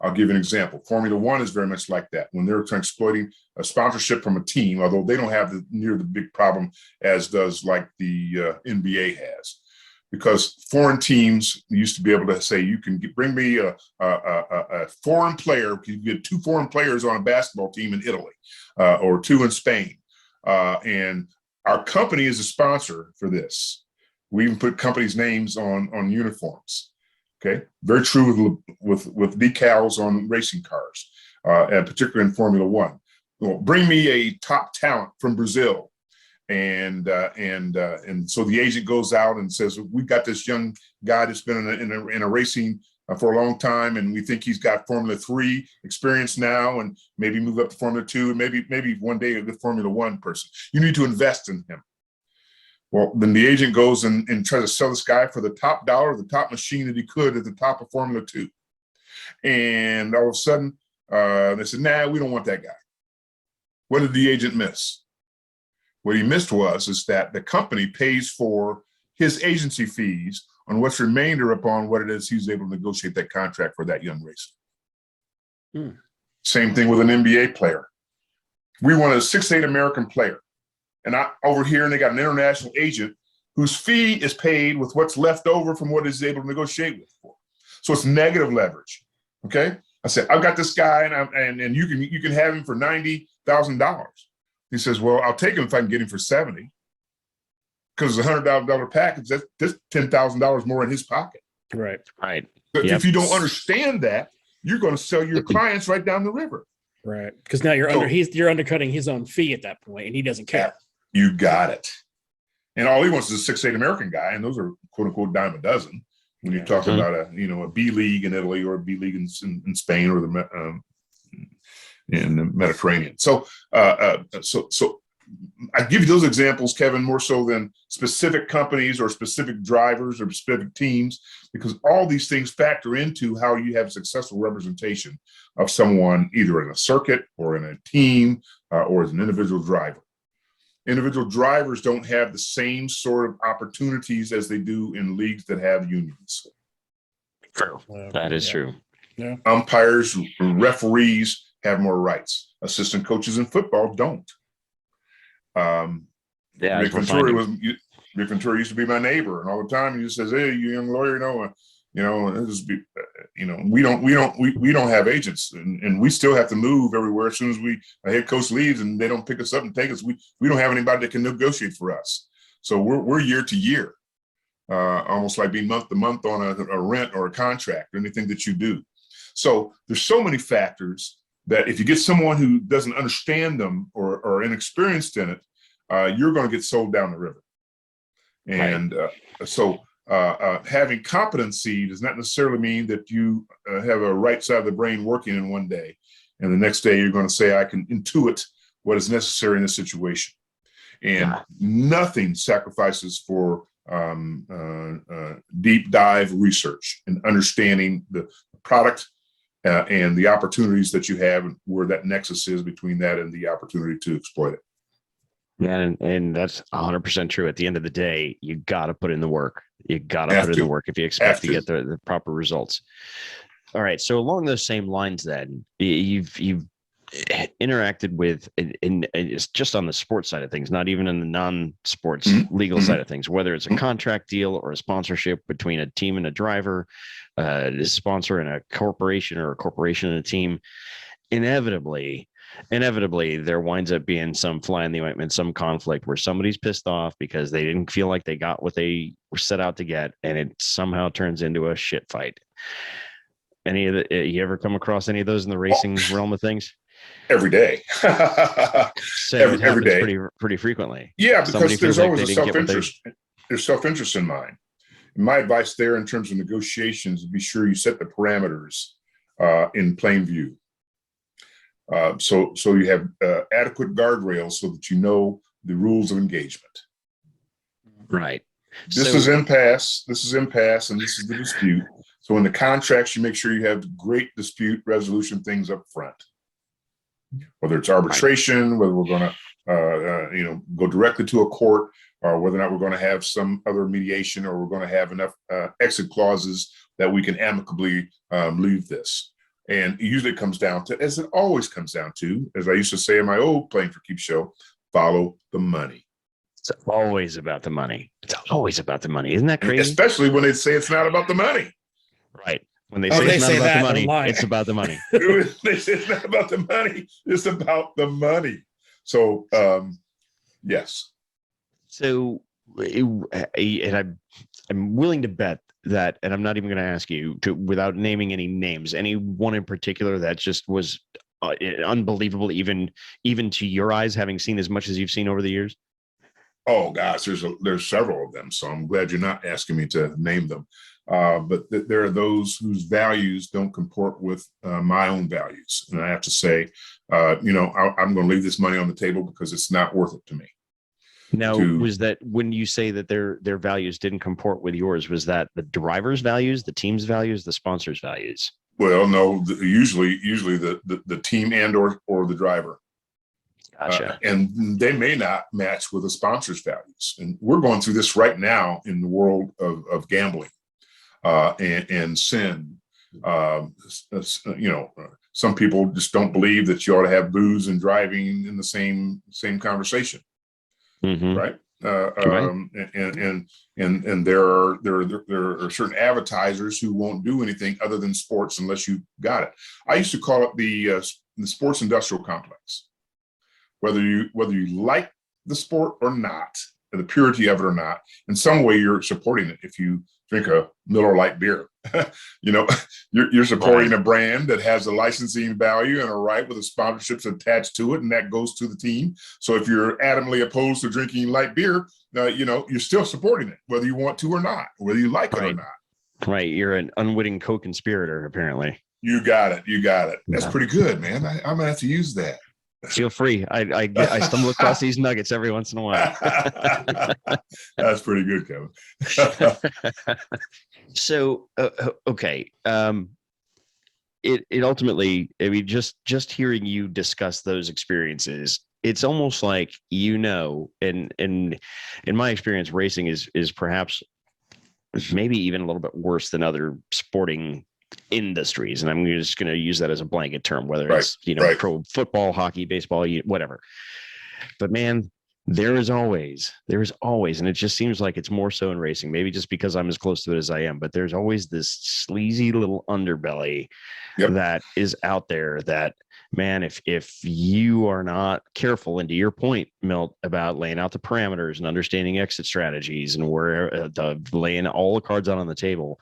I'll give you an example. Formula One is very much like that. When they're exploiting a sponsorship from a team, although they don't have near the big problem as does like the NBA has, because foreign teams used to be able to say, you can bring me a foreign player. You get 2 foreign players on a basketball team in Italy, or 2 in Spain. And our company is a sponsor for this. We even put companies' names on uniforms. Okay, very true with decals on racing cars, and particularly in Formula One. Well, bring me a top talent from Brazil, and so the agent goes out and says, we've got this young guy that's been in a racing for a long time, and we think he's got Formula 3 experience now, and maybe move up to Formula 2, and maybe one day a good Formula 1 person. You need to invest in him. Well, then the agent goes and tries to sell this guy for the top dollar, the top machine that he could at the top of Formula 2. And all of a sudden, they said, nah, we don't want that guy. What did the agent miss? What he missed is that the company pays for his agency fees on what's remainder upon what it is he's able to negotiate that contract for that young racer. Same thing with an NBA player. We want a 6'8" American player. And over here, and they got an international agent whose fee is paid with what's left over from what he's able to negotiate with for. So it's negative leverage. Okay. I said, I've got this guy, and you can have him for $90,000. He says, well, I'll take him if I can get him for 70. Because it's a $100,000 package, that's $10,000 more in his pocket. Right. But if you don't understand that, you're going to sell your clients right down the river. Right. Because now you're undercutting his own fee at that point, and he doesn't care. You got it. And all he wants is a 6'8" American guy, and those are quote unquote dime a dozen. When you're talking about a B league in Italy or a B league in Spain or in the Mediterranean. So I give you those examples, Kevin, more so than specific companies or specific drivers or specific teams, because all these things factor into how you have successful representation of someone, either in a circuit or in a team or as an individual driver. Individual drivers don't have the same sort of opportunities as they do in leagues that have unions. True. That is true. Yeah. Umpires, referees have more rights. Assistant coaches in football don't. Rick Ventura used to be my neighbor, and all the time he just says, "Hey, you young lawyer, we don't have agents, and we still have to move everywhere as soon as a head coach leaves and they don't pick us up and take us. We don't have anybody that can negotiate for us. So we're year to year. almost like being month to month on a rent or a contract or anything that you do. So there's so many factors that if you get someone who doesn't understand them or inexperienced in it, you're going to get sold down the river. And so having competency does not necessarily mean that you have a right side of the brain working in one day, and the next day you're going to say, I can intuit what is necessary in this situation. And nothing sacrifices for deep dive research and understanding the product and the opportunities that you have, and where that nexus is between that and the opportunity to exploit it. Yeah, and that's 100% true. At the end of the day, you got to put in the work. You got to put in the work if you expect to get the proper results. All right. So along those same lines, then you've interacted with, and it's just on the sports side of things, not even in the non-sports legal side of things, whether it's a contract deal or a sponsorship between a team and a driver, a sponsor and a corporation, or a corporation and a team. Inevitably, there winds up being some fly in the ointment, some conflict where somebody's pissed off because they didn't feel like they got what they were set out to get, and it somehow turns into a shit fight. You ever come across any of those in the racing realm of things? Every day. Every day. Pretty frequently. Yeah, because there's always a self-interest. There's self-interest in mind. And my advice there in terms of negotiations is be sure you set the parameters in plain view. So you have adequate guardrails so that you know the rules of engagement. Right. This is impasse, and this is the dispute. So in the contracts, you make sure you have great dispute resolution things up front. Whether it's arbitration, whether we're going to go directly to a court, or whether or not we're going to have some other mediation, or we're going to have enough exit clauses that we can amicably leave this. And usually it comes down to, as it always comes down to, as I used to say in my old Playing for Keeps show, follow the money. It's always about the money. It's always about the money. Isn't that crazy? Especially when they say it's not about the money. Right. When they say it's not about the money, it's about the money. They say it's not about the money. It's about the money. So, yes. So, and I'm willing to bet that, and I'm not even going to ask you to, without naming any names, any one in particular that just was unbelievable, even to your eyes, having seen as much as you've seen over the years. Oh gosh, there's several of them. So I'm glad you're not asking me to name them. But there are those whose values don't comport with my own values, and I have to say, I'm going to leave this money on the table because it's not worth it to me. Now, was that when you say that their values didn't comport with yours? Was that the driver's values, the team's values, the sponsor's values? Well, no, usually the team and or the driver. Gotcha. And they may not match with the sponsor's values. And we're going through this right now in the world of gambling and sin. Some people just don't believe that you ought to have booze and driving in the same conversation. Mm-hmm. Right. And there are certain advertisers who won't do anything other than sports unless you got it. I used to call it the sports industrial complex. Whether you like the sport or not, the purity of it or not, in some way you're supporting it. If you drink a Miller Lite beer, you're supporting a brand that has a licensing value and a right with the sponsorships attached to it, and that goes to the team. So if you're adamantly opposed to drinking light beer, you're still supporting it, whether you want to or not, whether you like it or not. Right. You're an unwitting co-conspirator, apparently. You got it. That's pretty good, man. I'm gonna have to use that. Feel free. I stumble across these nuggets every once in a while. That's pretty good, Kevin. So, okay. It ultimately, I mean, just hearing you discuss those experiences, it's almost like, and in my experience, racing is perhaps maybe even a little bit worse than other sporting industries, and I'm just going to use that as a blanket term, whether it's pro football, hockey, baseball, whatever. But man, There is always, and it just seems like it's more so in racing, maybe just because I'm as close to it as I am, but there's always this sleazy little underbelly that is out there that, man, if you are not careful, and to your point, Milt, about laying out the parameters and understanding exit strategies and where laying all the cards out on the table,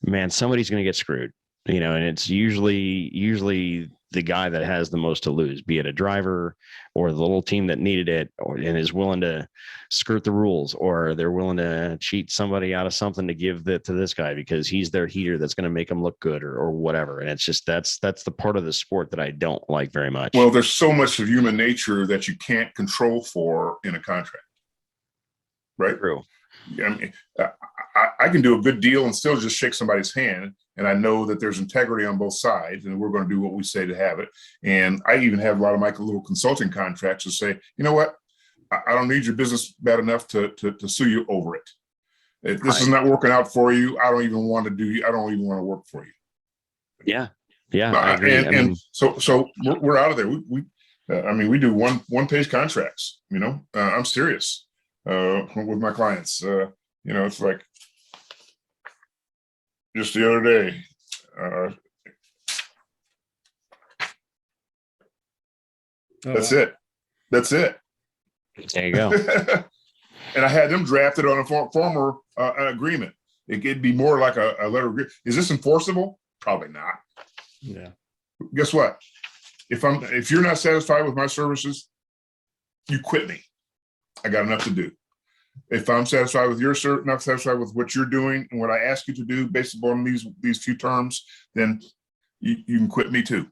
man, somebody's going to get screwed, and it's usually the guy that has the most to lose, be it a driver or the little team that needed it and is willing to skirt the rules, or they're willing to cheat somebody out of something to give that to this guy because he's their heater that's going to make them look good or whatever. And it's just, that's the part of the sport that I don't like very much. Well, there's so much of human nature that you can't control for in a contract. Right? True. I mean, I can do a good deal and still just shake somebody's hand, and I know that there's integrity on both sides, and we're going to do what we say to have it. And I even have a lot of my little consulting contracts to say, you know what, I don't need your business bad enough to sue you over it. If this is not working out for you, I don't even want to work for you. Yeah, I agree. And so we're out of there. We do one page contracts. I'm serious with my clients. It's like just the other day. That's it. There you go. And I had them drafted on a former agreement. It'd be more like a letter of agreement. Is this enforceable? Probably not. Yeah. Guess what? If you're not satisfied with my services, you quit me. I got enough to do. If I'm satisfied with not satisfied with what you're doing and what I ask you to do based upon these few terms, then you can quit me too.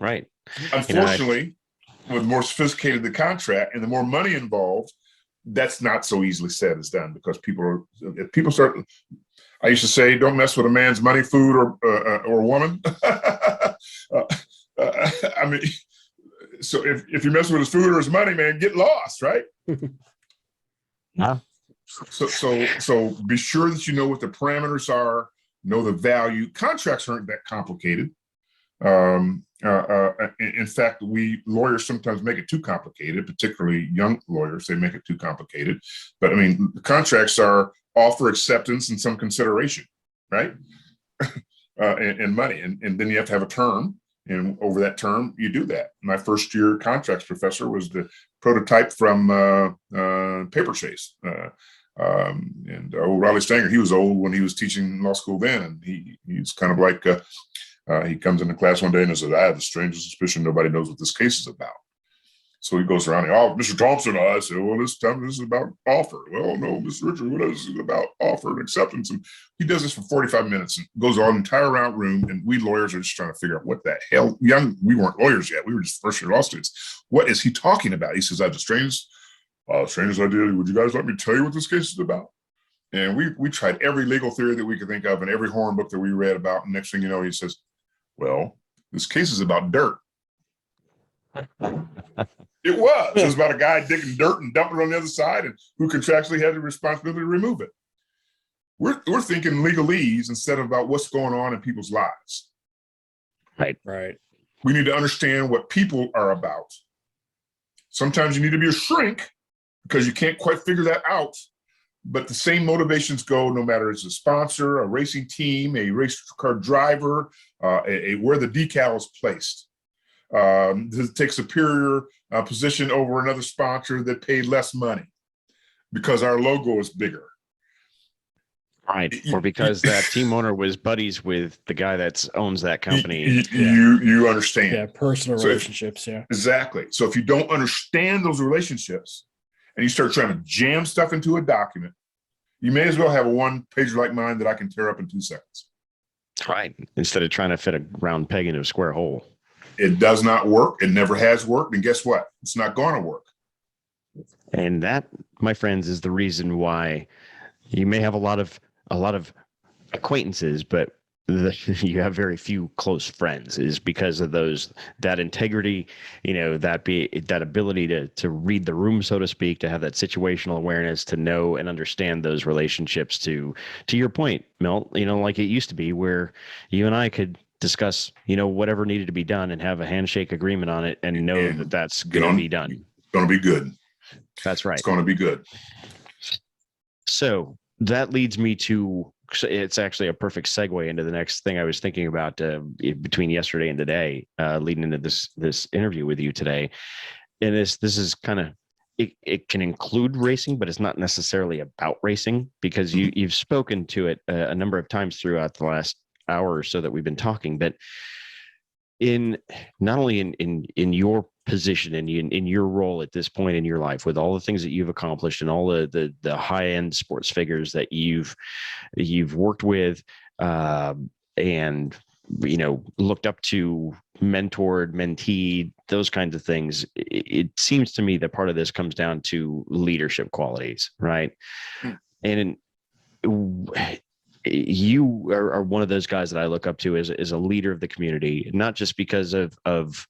Right. Unfortunately, with more sophisticated the contract and the more money involved, that's not so easily said as done, because if people start, I used to say, don't mess with a man's money, food, or woman. I mean, so if you mess with his food or his money, man, get lost, right? Yeah. So be sure that you know what the parameters are, know the value. Contracts aren't that complicated. In fact, we lawyers sometimes make it too complicated, particularly young lawyers. They make it too complicated. But I mean, the contracts are offer, acceptance, and some consideration, right? And money. And then you have to have a term. And over that term, you do that. My first year contracts professor was the prototype from Paper Chase. And old Riley Stanger, he was old when he was teaching law school then. And he's kind of like, he comes into class one day and says, I have the strangest suspicion nobody knows what this case is about. So he goes around, Mr. Thompson, I said, well, this time this is about offer. Well, no, Mr. Richard, what is it about offer and acceptance? And he does this for 45 minutes and goes on an entire round room. And we lawyers are just trying to figure out what the hell, we weren't lawyers yet. We were just first year law students. What is he talking about? He says, I have the strangest idea. Would you guys let me tell you what this case is about? And we tried every legal theory that we could think of and every horn book that we read about. And next thing you know, he says, well, this case is about dirt. It was about a guy digging dirt and dumping it on the other side, and who contractually had the responsibility to remove it. We're thinking legalese instead of about what's going on in people's lives. Right. We need to understand what people are about. Sometimes you need to be a shrink because you can't quite figure that out. But the same motivations go no matter it's a sponsor, a racing team, a race car driver, where the decal is placed. Does it take superior position over another sponsor that paid less money because our logo is bigger? Right. Or because that team owner was buddies with the guy that owns that company. You understand. Yeah, personal relationships. Yeah. Exactly. So if you don't understand those relationships and you start trying to jam stuff into a document, you may as well have a one-pager like mine that I can tear up in 2 seconds. Right. Instead of trying to fit a round peg into a square hole. It does not work. It never has worked. And guess what? It's not going to work. And that, my friends, is the reason why you may have a lot of acquaintances, but you have very few close friends, is because of that integrity, that ability to read the room, so to speak, to have that situational awareness, to know and understand those relationships. To your point, Milt, like it used to be where you and I could discuss, whatever needed to be done and have a handshake agreement on it and know that that's going to be done. going to be good. That's right. It's going to be good. So that leads me to, it's actually a perfect segue into the next thing I was thinking about between yesterday and today, leading into this interview with you today. And this is kind of, it can include racing, but it's not necessarily about racing, because you've spoken to it a number of times throughout the last hour or so that we've been talking. But in not only in your position and in your role at this point in your life, with all the things that you've accomplished and all the high end sports figures that you've worked with, and looked up to, mentored, mentee, those kinds of things, it seems to me that part of this comes down to leadership qualities, right? And you are one of those guys that I look up to as a leader of the community, not just because of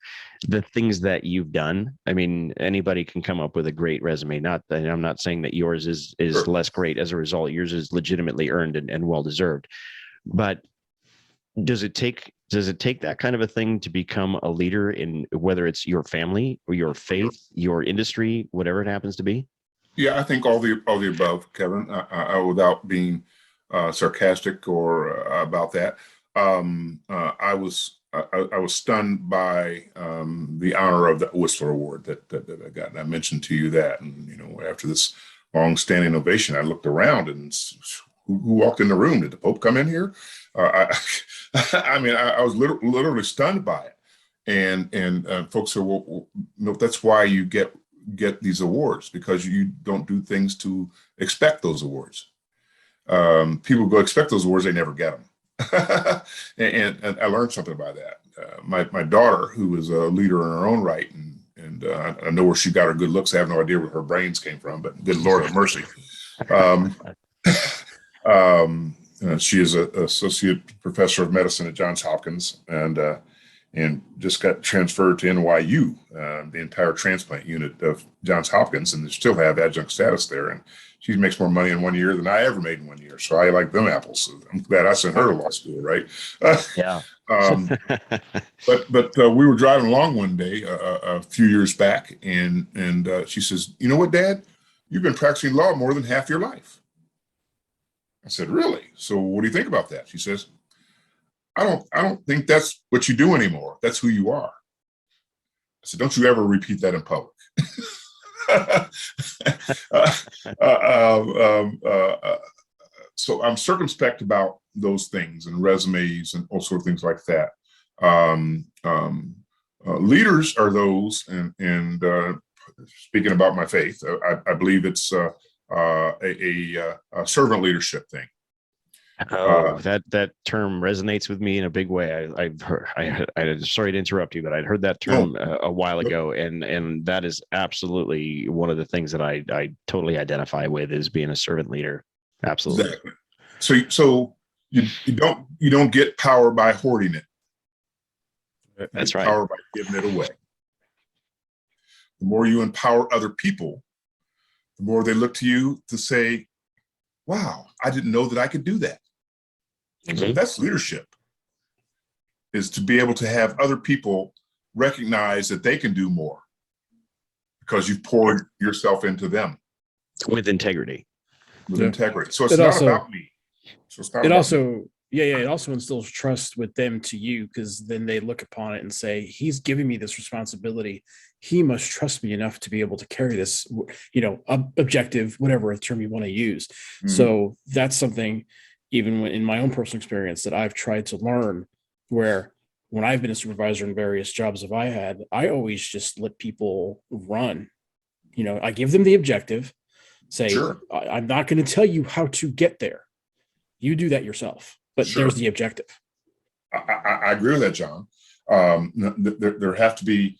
the things that you've done. I mean, anybody can come up with a great resume. I'm not saying that yours is Sure. less great as a result. Yours is legitimately earned and well deserved. But does it take that kind of a thing to become a leader in, whether it's your family or your faith, your industry, whatever it happens to be? Yeah, I think all the above, Kevin. Without being sarcastic or about that, I was stunned by the honor of the Whistler Award that I got, and I mentioned to you that. And after this long-standing ovation, I looked around and who walked in the room? Did the Pope come in here? I mean, I was literally stunned by it. And folks said, well, no, that's why you get these awards, because you don't do things to expect those awards. People go expect those awards, they never get them. and I learned something by that. My daughter, who is a leader in her own right, and I know where she got her good looks. I have no idea where her brains came from, but good Lord have mercy. She is an associate professor of medicine at Johns Hopkins, and just got transferred to NYU, the entire transplant unit of Johns Hopkins, and they still have adjunct status there. And she makes more money in 1 year than I ever made in 1 year. So I like them apples. So I'm glad I sent her to law school, right? Yeah. But we were driving along one day a few years back, and she says, "You know what, Dad? You've been practicing law more than half your life." I said, "Really? So what do you think about that?" She says, I don't think that's what you do anymore. That's who you are." I said, "Don't you ever repeat that in public." So I'm circumspect about those things and resumes and all sorts of things like that. Leaders are those, and speaking about my faith, I believe it's a servant leadership thing. That term resonates with me in a big way. I've heard. Sorry to interrupt you, but I'd heard that term a while ago, and that is absolutely one of the things that I totally identify with, is being a servant leader. Absolutely. Exactly. So you don't get power by hoarding it. That's right. Power by giving it away. The more you empower other people, the more they look to you to say, "Wow, I didn't know that I could do that." Mm-hmm. That's leadership, is to be able to have other people recognize that they can do more because you've poured yourself into them. With integrity. Integrity. So it's not about me. So it's not about me. It also instills trust with them to you, because then they look upon it and say, "He's giving me this responsibility. He must trust me enough to be able to carry this, objective, whatever term you want to use." Mm-hmm. So that's something, even in my own personal experience, that I've tried to learn, where when I've been a supervisor in various jobs that I had, I always just let people run. I give them the objective, say, "Sure, I'm not going to tell you how to get there. You do that yourself." But sure, there's the objective. I agree with that, John. There have to be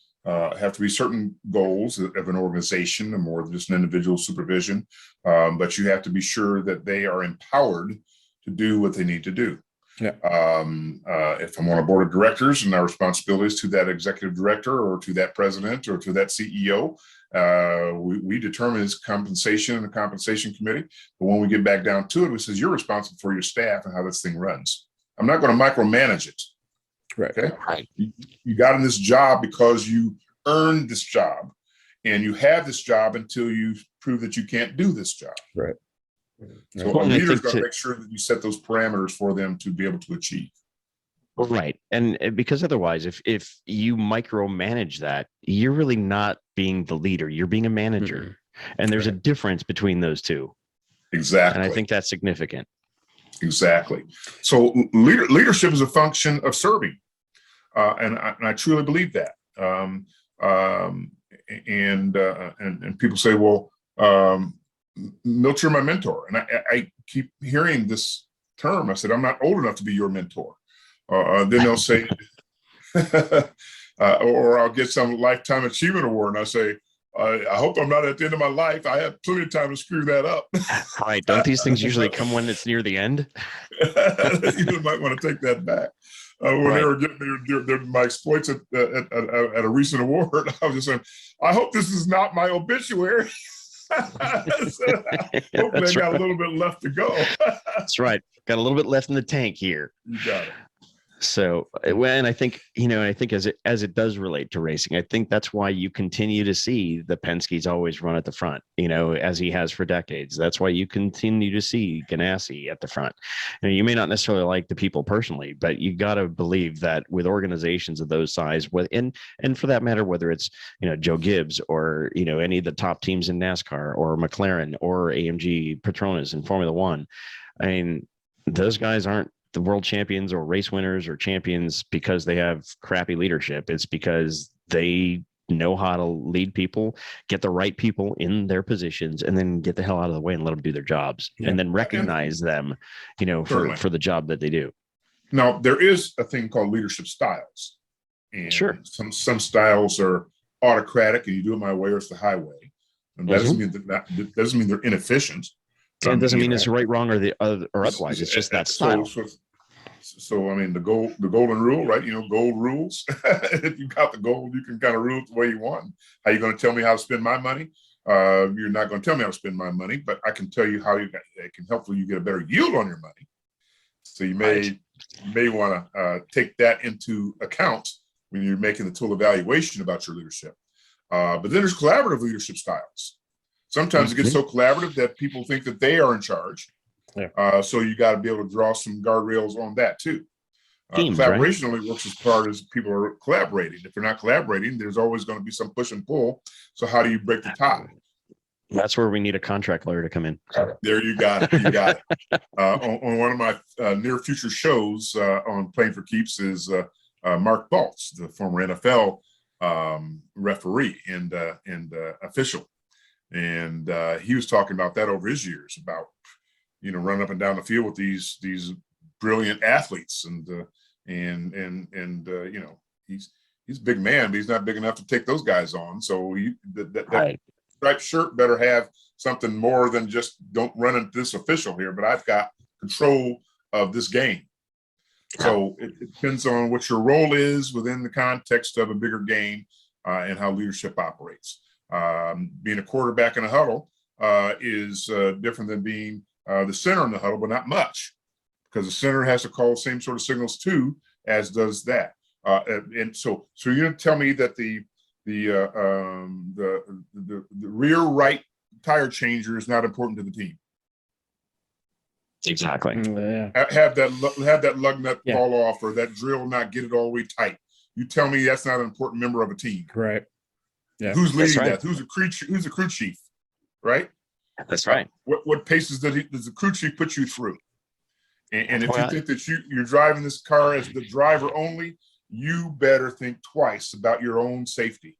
certain goals of an organization, or more than just an individual supervision. But you have to be sure that they are empowered to do what they need to do. Yeah. If I'm on a board of directors and our responsibility is to that executive director or to that president or to that CEO, we determine his compensation in the compensation committee. But when we get back down to it, we says, "You're responsible for your staff and how this thing runs. I'm not going to micromanage it." Right. Okay. You got in this job because you earned this job, and you have this job until you prove that you can't do this job. Right. So a leader's got to make sure that you set those parameters for them to be able to achieve. Right. And because otherwise, if you micromanage that, you're really not being the leader. You're being a manager. And there's a difference between those two. Exactly. And I think that's significant. Exactly. So leadership is a function of serving. And I truly believe that. And people say, well, Milt, you're my mentor. And I keep hearing this term. I said, I'm not old enough to be your mentor. Then they'll say, or I'll get some lifetime achievement award. And I say, I hope I'm not at the end of my life. I have plenty of time to screw that up. Right. Don't these things usually come when it's near the end? You might want to take that back. When they were getting my exploits at a recent award, I was just saying, I hope this is not my obituary. Hopefully I got a little bit left to go. That's right. Got a little bit left in the tank here. You got it. So, and I think, as it does relate to racing, I think that's why you continue to see the Penske's always run at the front, as he has for decades. That's why you continue to see Ganassi at the front. You may not necessarily like the people personally, but you got to believe that with organizations of those size, and for that matter, whether it's, Joe Gibbs or, any of the top teams in NASCAR or McLaren or AMG Petronas in Formula One, I mean, those guys aren't the world champions or race winners or champions because they have crappy leadership. It's because they know how to lead people, get the right people in their positions, and then get the hell out of the way and let them do their jobs, and then recognize them, for the job that they do. Now, there is a thing called leadership styles. And some styles are autocratic and you do it my way or it's the highway. And that doesn't mean they're inefficient. It doesn't mean it's right, wrong, or otherwise. It's just that style. So I mean, the golden rule, right? Gold rules. If you got the gold, you can kind of rule it the way you want. How you going to tell me how to spend my money? You're not going to tell me how to spend my money, but I can tell you how it can help you get a better yield on your money. So you may want to take that into account when you're making the total evaluation about your leadership. But then there's collaborative leadership styles. Sometimes it gets so collaborative that people think that they are in charge. Yeah. So you got to be able to draw some guardrails on that too. Collaboration only works as far as people are collaborating. If they're not collaborating, there's always going to be some push and pull. So how do you break the tie? That's where we need a contract lawyer to come in. There you got it. You got it. On one of my near future shows on Playing for Keeps is Mark Baltz, the former NFL referee and official. And he was talking about that over his years, about running up and down the field with these brilliant athletes, and he's a big man, but he's not big enough to take those guys on. So that striped shirt better have something more than just don't run into this official here, but I've got control of this game. So it depends on what your role is within the context of a bigger game and how leadership operates. Being a quarterback in a huddle is different than being the center in the huddle, but not much, because the center has to call the same sort of signals too, as does that. And so you're going to tell me that the rear right tire changer is not important to the team? Exactly. Have that lug nut fall off, or that drill not get it all the way tight. You tell me that's not an important member of a team, right? Yeah. Who's leading that? Who's the crew chief, right? That's right. What paces does the crew chief put you through? And if you think that you're driving this car as the driver only, you better think twice about your own safety.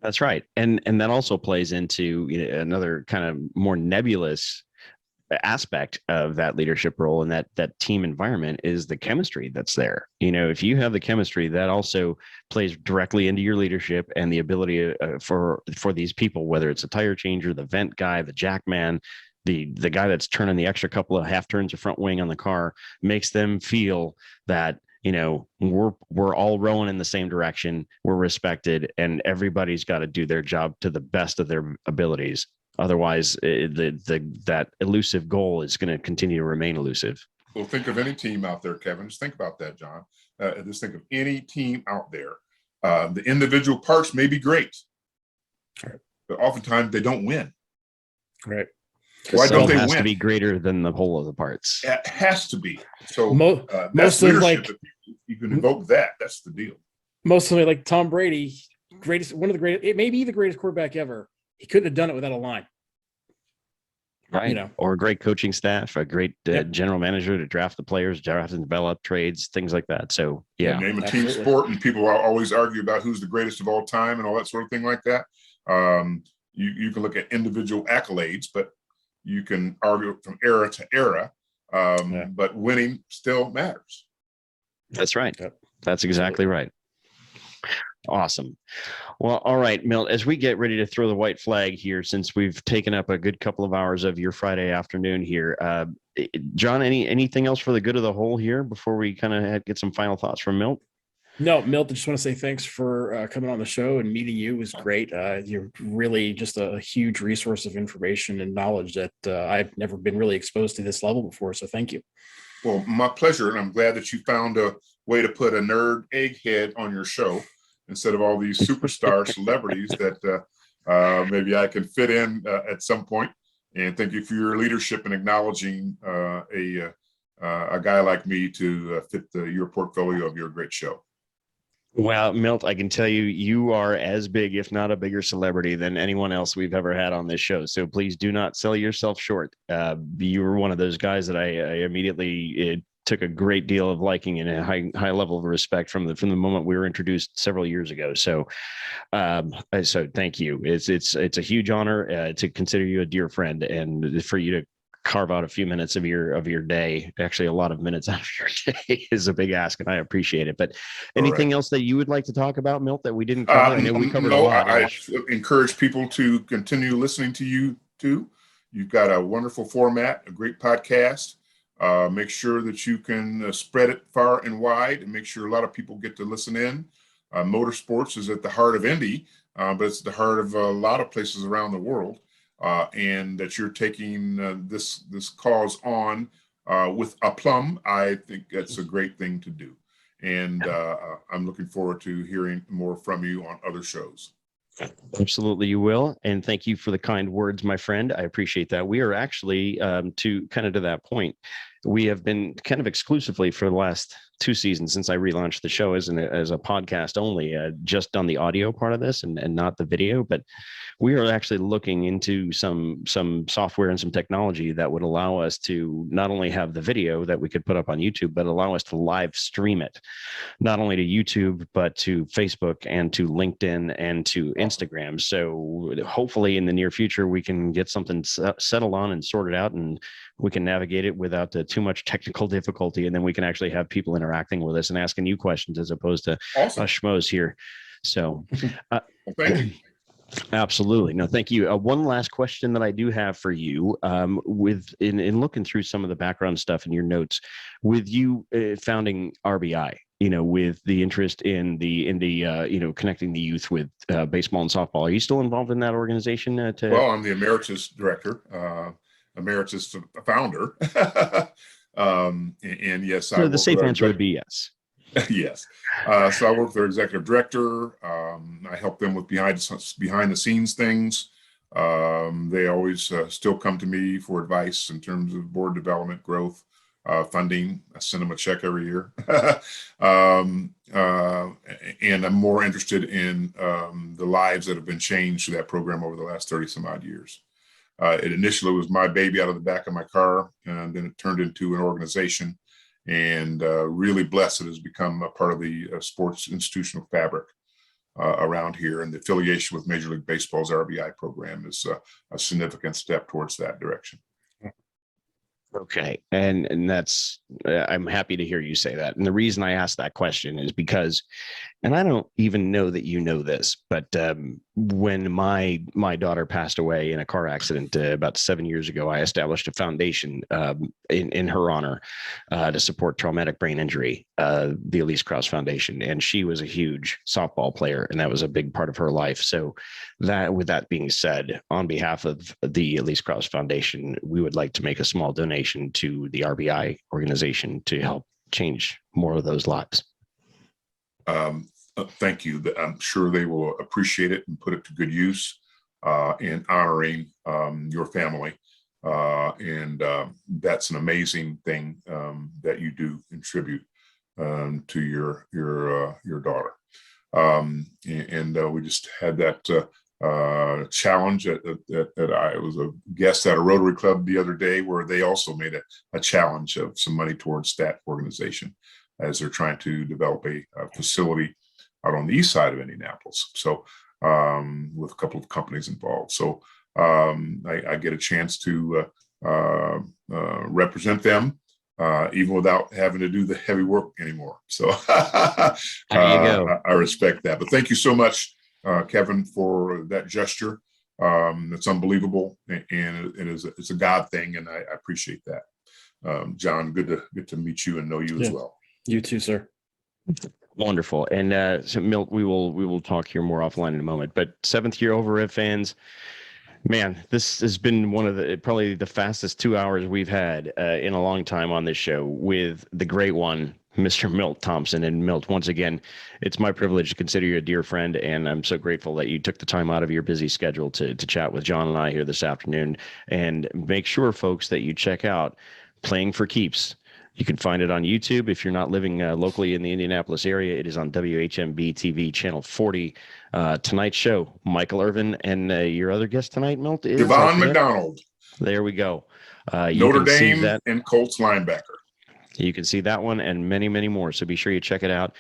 That's right. And that also plays into another kind of more nebulous aspect of that leadership role, and that team environment is the chemistry that's there. If you have the chemistry, that also plays directly into your leadership and the ability for these people, whether it's a tire changer, the vent guy, the jack man, the guy that's turning the extra couple of half turns of front wing on the car, makes them feel that we're all rowing in the same direction, we're respected, and everybody's got to do their job to the best of their abilities. Otherwise, that elusive goal is going to continue to remain elusive. Well, think of any team out there, Kevin. Just think about that, John. Just think of any team out there. The individual parts may be great, but oftentimes they don't win. Right. Why don't they has win? to be greater than the whole of the parts. It has to be. So most that's of leadership. You can evoke that. That's the deal. Most of like Tom Brady, one of the greatest, it may be the greatest quarterback ever. He couldn't have done it without a line. Right. Or a great coaching staff, a great general manager to draft the players, draft and develop trades, things like that. So, yeah. Name a team sport, and people always argue about who's the greatest of all time and all that sort of thing like that. You can look at individual accolades, but you can argue from era to era. But winning still matters. That's right. That's exactly right. Awesome. Well, all right, Milt, as we get ready to throw the white flag here, since we've taken up a good couple of hours of your Friday afternoon here, John, anything else for the good of the whole here before we kind of get some final thoughts from Milt? No, Milt, I just want to say thanks for coming on the show, and meeting you was great. You're really just a huge resource of information and knowledge that I've never been really exposed to this level before. So thank you. Well, my pleasure. And I'm glad that you found a way to put a nerd egghead on your show instead of all these superstar celebrities that maybe I can fit in at some point. And thank you for your leadership in acknowledging a guy like me to fit your portfolio of your great show. Well, Milt, I can tell you, you are as big, if not a bigger celebrity than anyone else we've ever had on this show. So please do not sell yourself short. You were one of those guys that I immediately took a great deal of liking and a high level of respect from the moment we were introduced several years ago. So, so thank you. It's a huge honor to consider you a dear friend, and for you to carve out a few minutes of your day, actually a lot of minutes out of your day, is a big ask, and I appreciate it. But anything else that you would like to talk about, Milt, that we didn't cover? I know we covered a lot. I encourage people to continue listening to you too. You've got a wonderful format, a great podcast. Make sure that you can spread it far and wide, and make sure a lot of people get to listen in. Motorsports is at the heart of Indy, but it's the heart of a lot of places around the world. And that you're taking this cause on with aplomb. I think that's a great thing to do. And I'm looking forward to hearing more from you on other shows. Absolutely, you will. And thank you for the kind words, my friend. I appreciate that. We are actually, to that point, we have been kind of exclusively for the last 2 seasons since I relaunched the show as a podcast only, just on the audio part of this and not the video. But we are actually looking into some software and some technology that would allow us to not only have the video that we could put up on YouTube, but allow us to live stream it, not only to YouTube, but to Facebook and to LinkedIn and to Instagram. So hopefully in the near future, we can get something settled on and sorted out, and we can navigate it without too much technical difficulty. And then we can actually have people interacting with us and asking you questions as opposed to us schmoes here. So thank you. Absolutely. No, thank you. One last question that I do have for you, in looking through some of the background stuff in your notes, with you founding RBI, with the interest in the connecting the youth with baseball and softball. Are you still involved in that organization? Well, I'm the emeritus director, emeritus founder. And yes, so the safe answer would be yes. Yes. So I work with their executive director. I help them with behind the scenes things. They always still come to me for advice in terms of board development, growth, funding. I send them a check every year. And I'm more interested in the lives that have been changed through that program over the last 30 some odd years. It initially was my baby out of the back of my car, and then it turned into an organization. And really blessed it has become a part of the sports institutional fabric around here. And the affiliation with Major League Baseball's RBI program is a significant step towards that direction. Okay. And that's, I'm happy to hear you say that. And the reason I asked that question is because, and I don't even know that you know this, but when my daughter passed away in a car accident about 7 years ago, I established a foundation in her honor to support traumatic brain injury, the Elise Krauss Foundation. And she was a huge softball player, and that was a big part of her life. So with that being said, on behalf of the Elise Krauss Foundation, we would like to make a small donation to the RBI organization to help change more of those lives. Thank you. I'm sure they will appreciate it and put it to good use. in honoring your family. And that's an amazing thing that you do in tribute to your daughter. And we just had that challenge I was a guest at a Rotary Club the other day where they also made a challenge of some money towards that organization as they're trying to develop a facility out on the east side of Indianapolis. So with a couple of companies involved. So I get a chance to represent them even without having to do the heavy work anymore. So there you go. I respect that. But thank you so much, Kevin, for that gesture. It's unbelievable, and it's a God thing, and I appreciate that. John, good to meet you and know you as well. You too, sir. Wonderful. And so Milt, we will talk here more offline in a moment. But seventh year Over Rev fans, man, this has been one of probably the fastest 2 hours we've had in a long time on this show with the great one, Mr. Milt Thompson. And Milt, once again, it's my privilege to consider you a dear friend, and I'm so grateful that you took the time out of your busy schedule to chat with John and I here this afternoon. And make sure, folks, that you check out Playing for Keeps. You can find it on YouTube. If you're not living locally in the Indianapolis area, it is on WHMB TV, channel 40. Tonight's show, Michael Irvin, and your other guest tonight, Milt, is Devon McDonald. There we go. Notre Dame and Colts linebacker. You can see that one and many, many more. So be sure you check it out.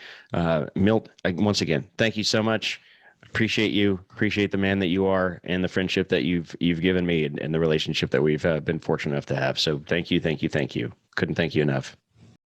Milt, once again, thank you so much. Appreciate you. Appreciate the man that you are and the friendship that you've given me and the relationship that we've been fortunate enough to have. So thank you. Couldn't thank you enough.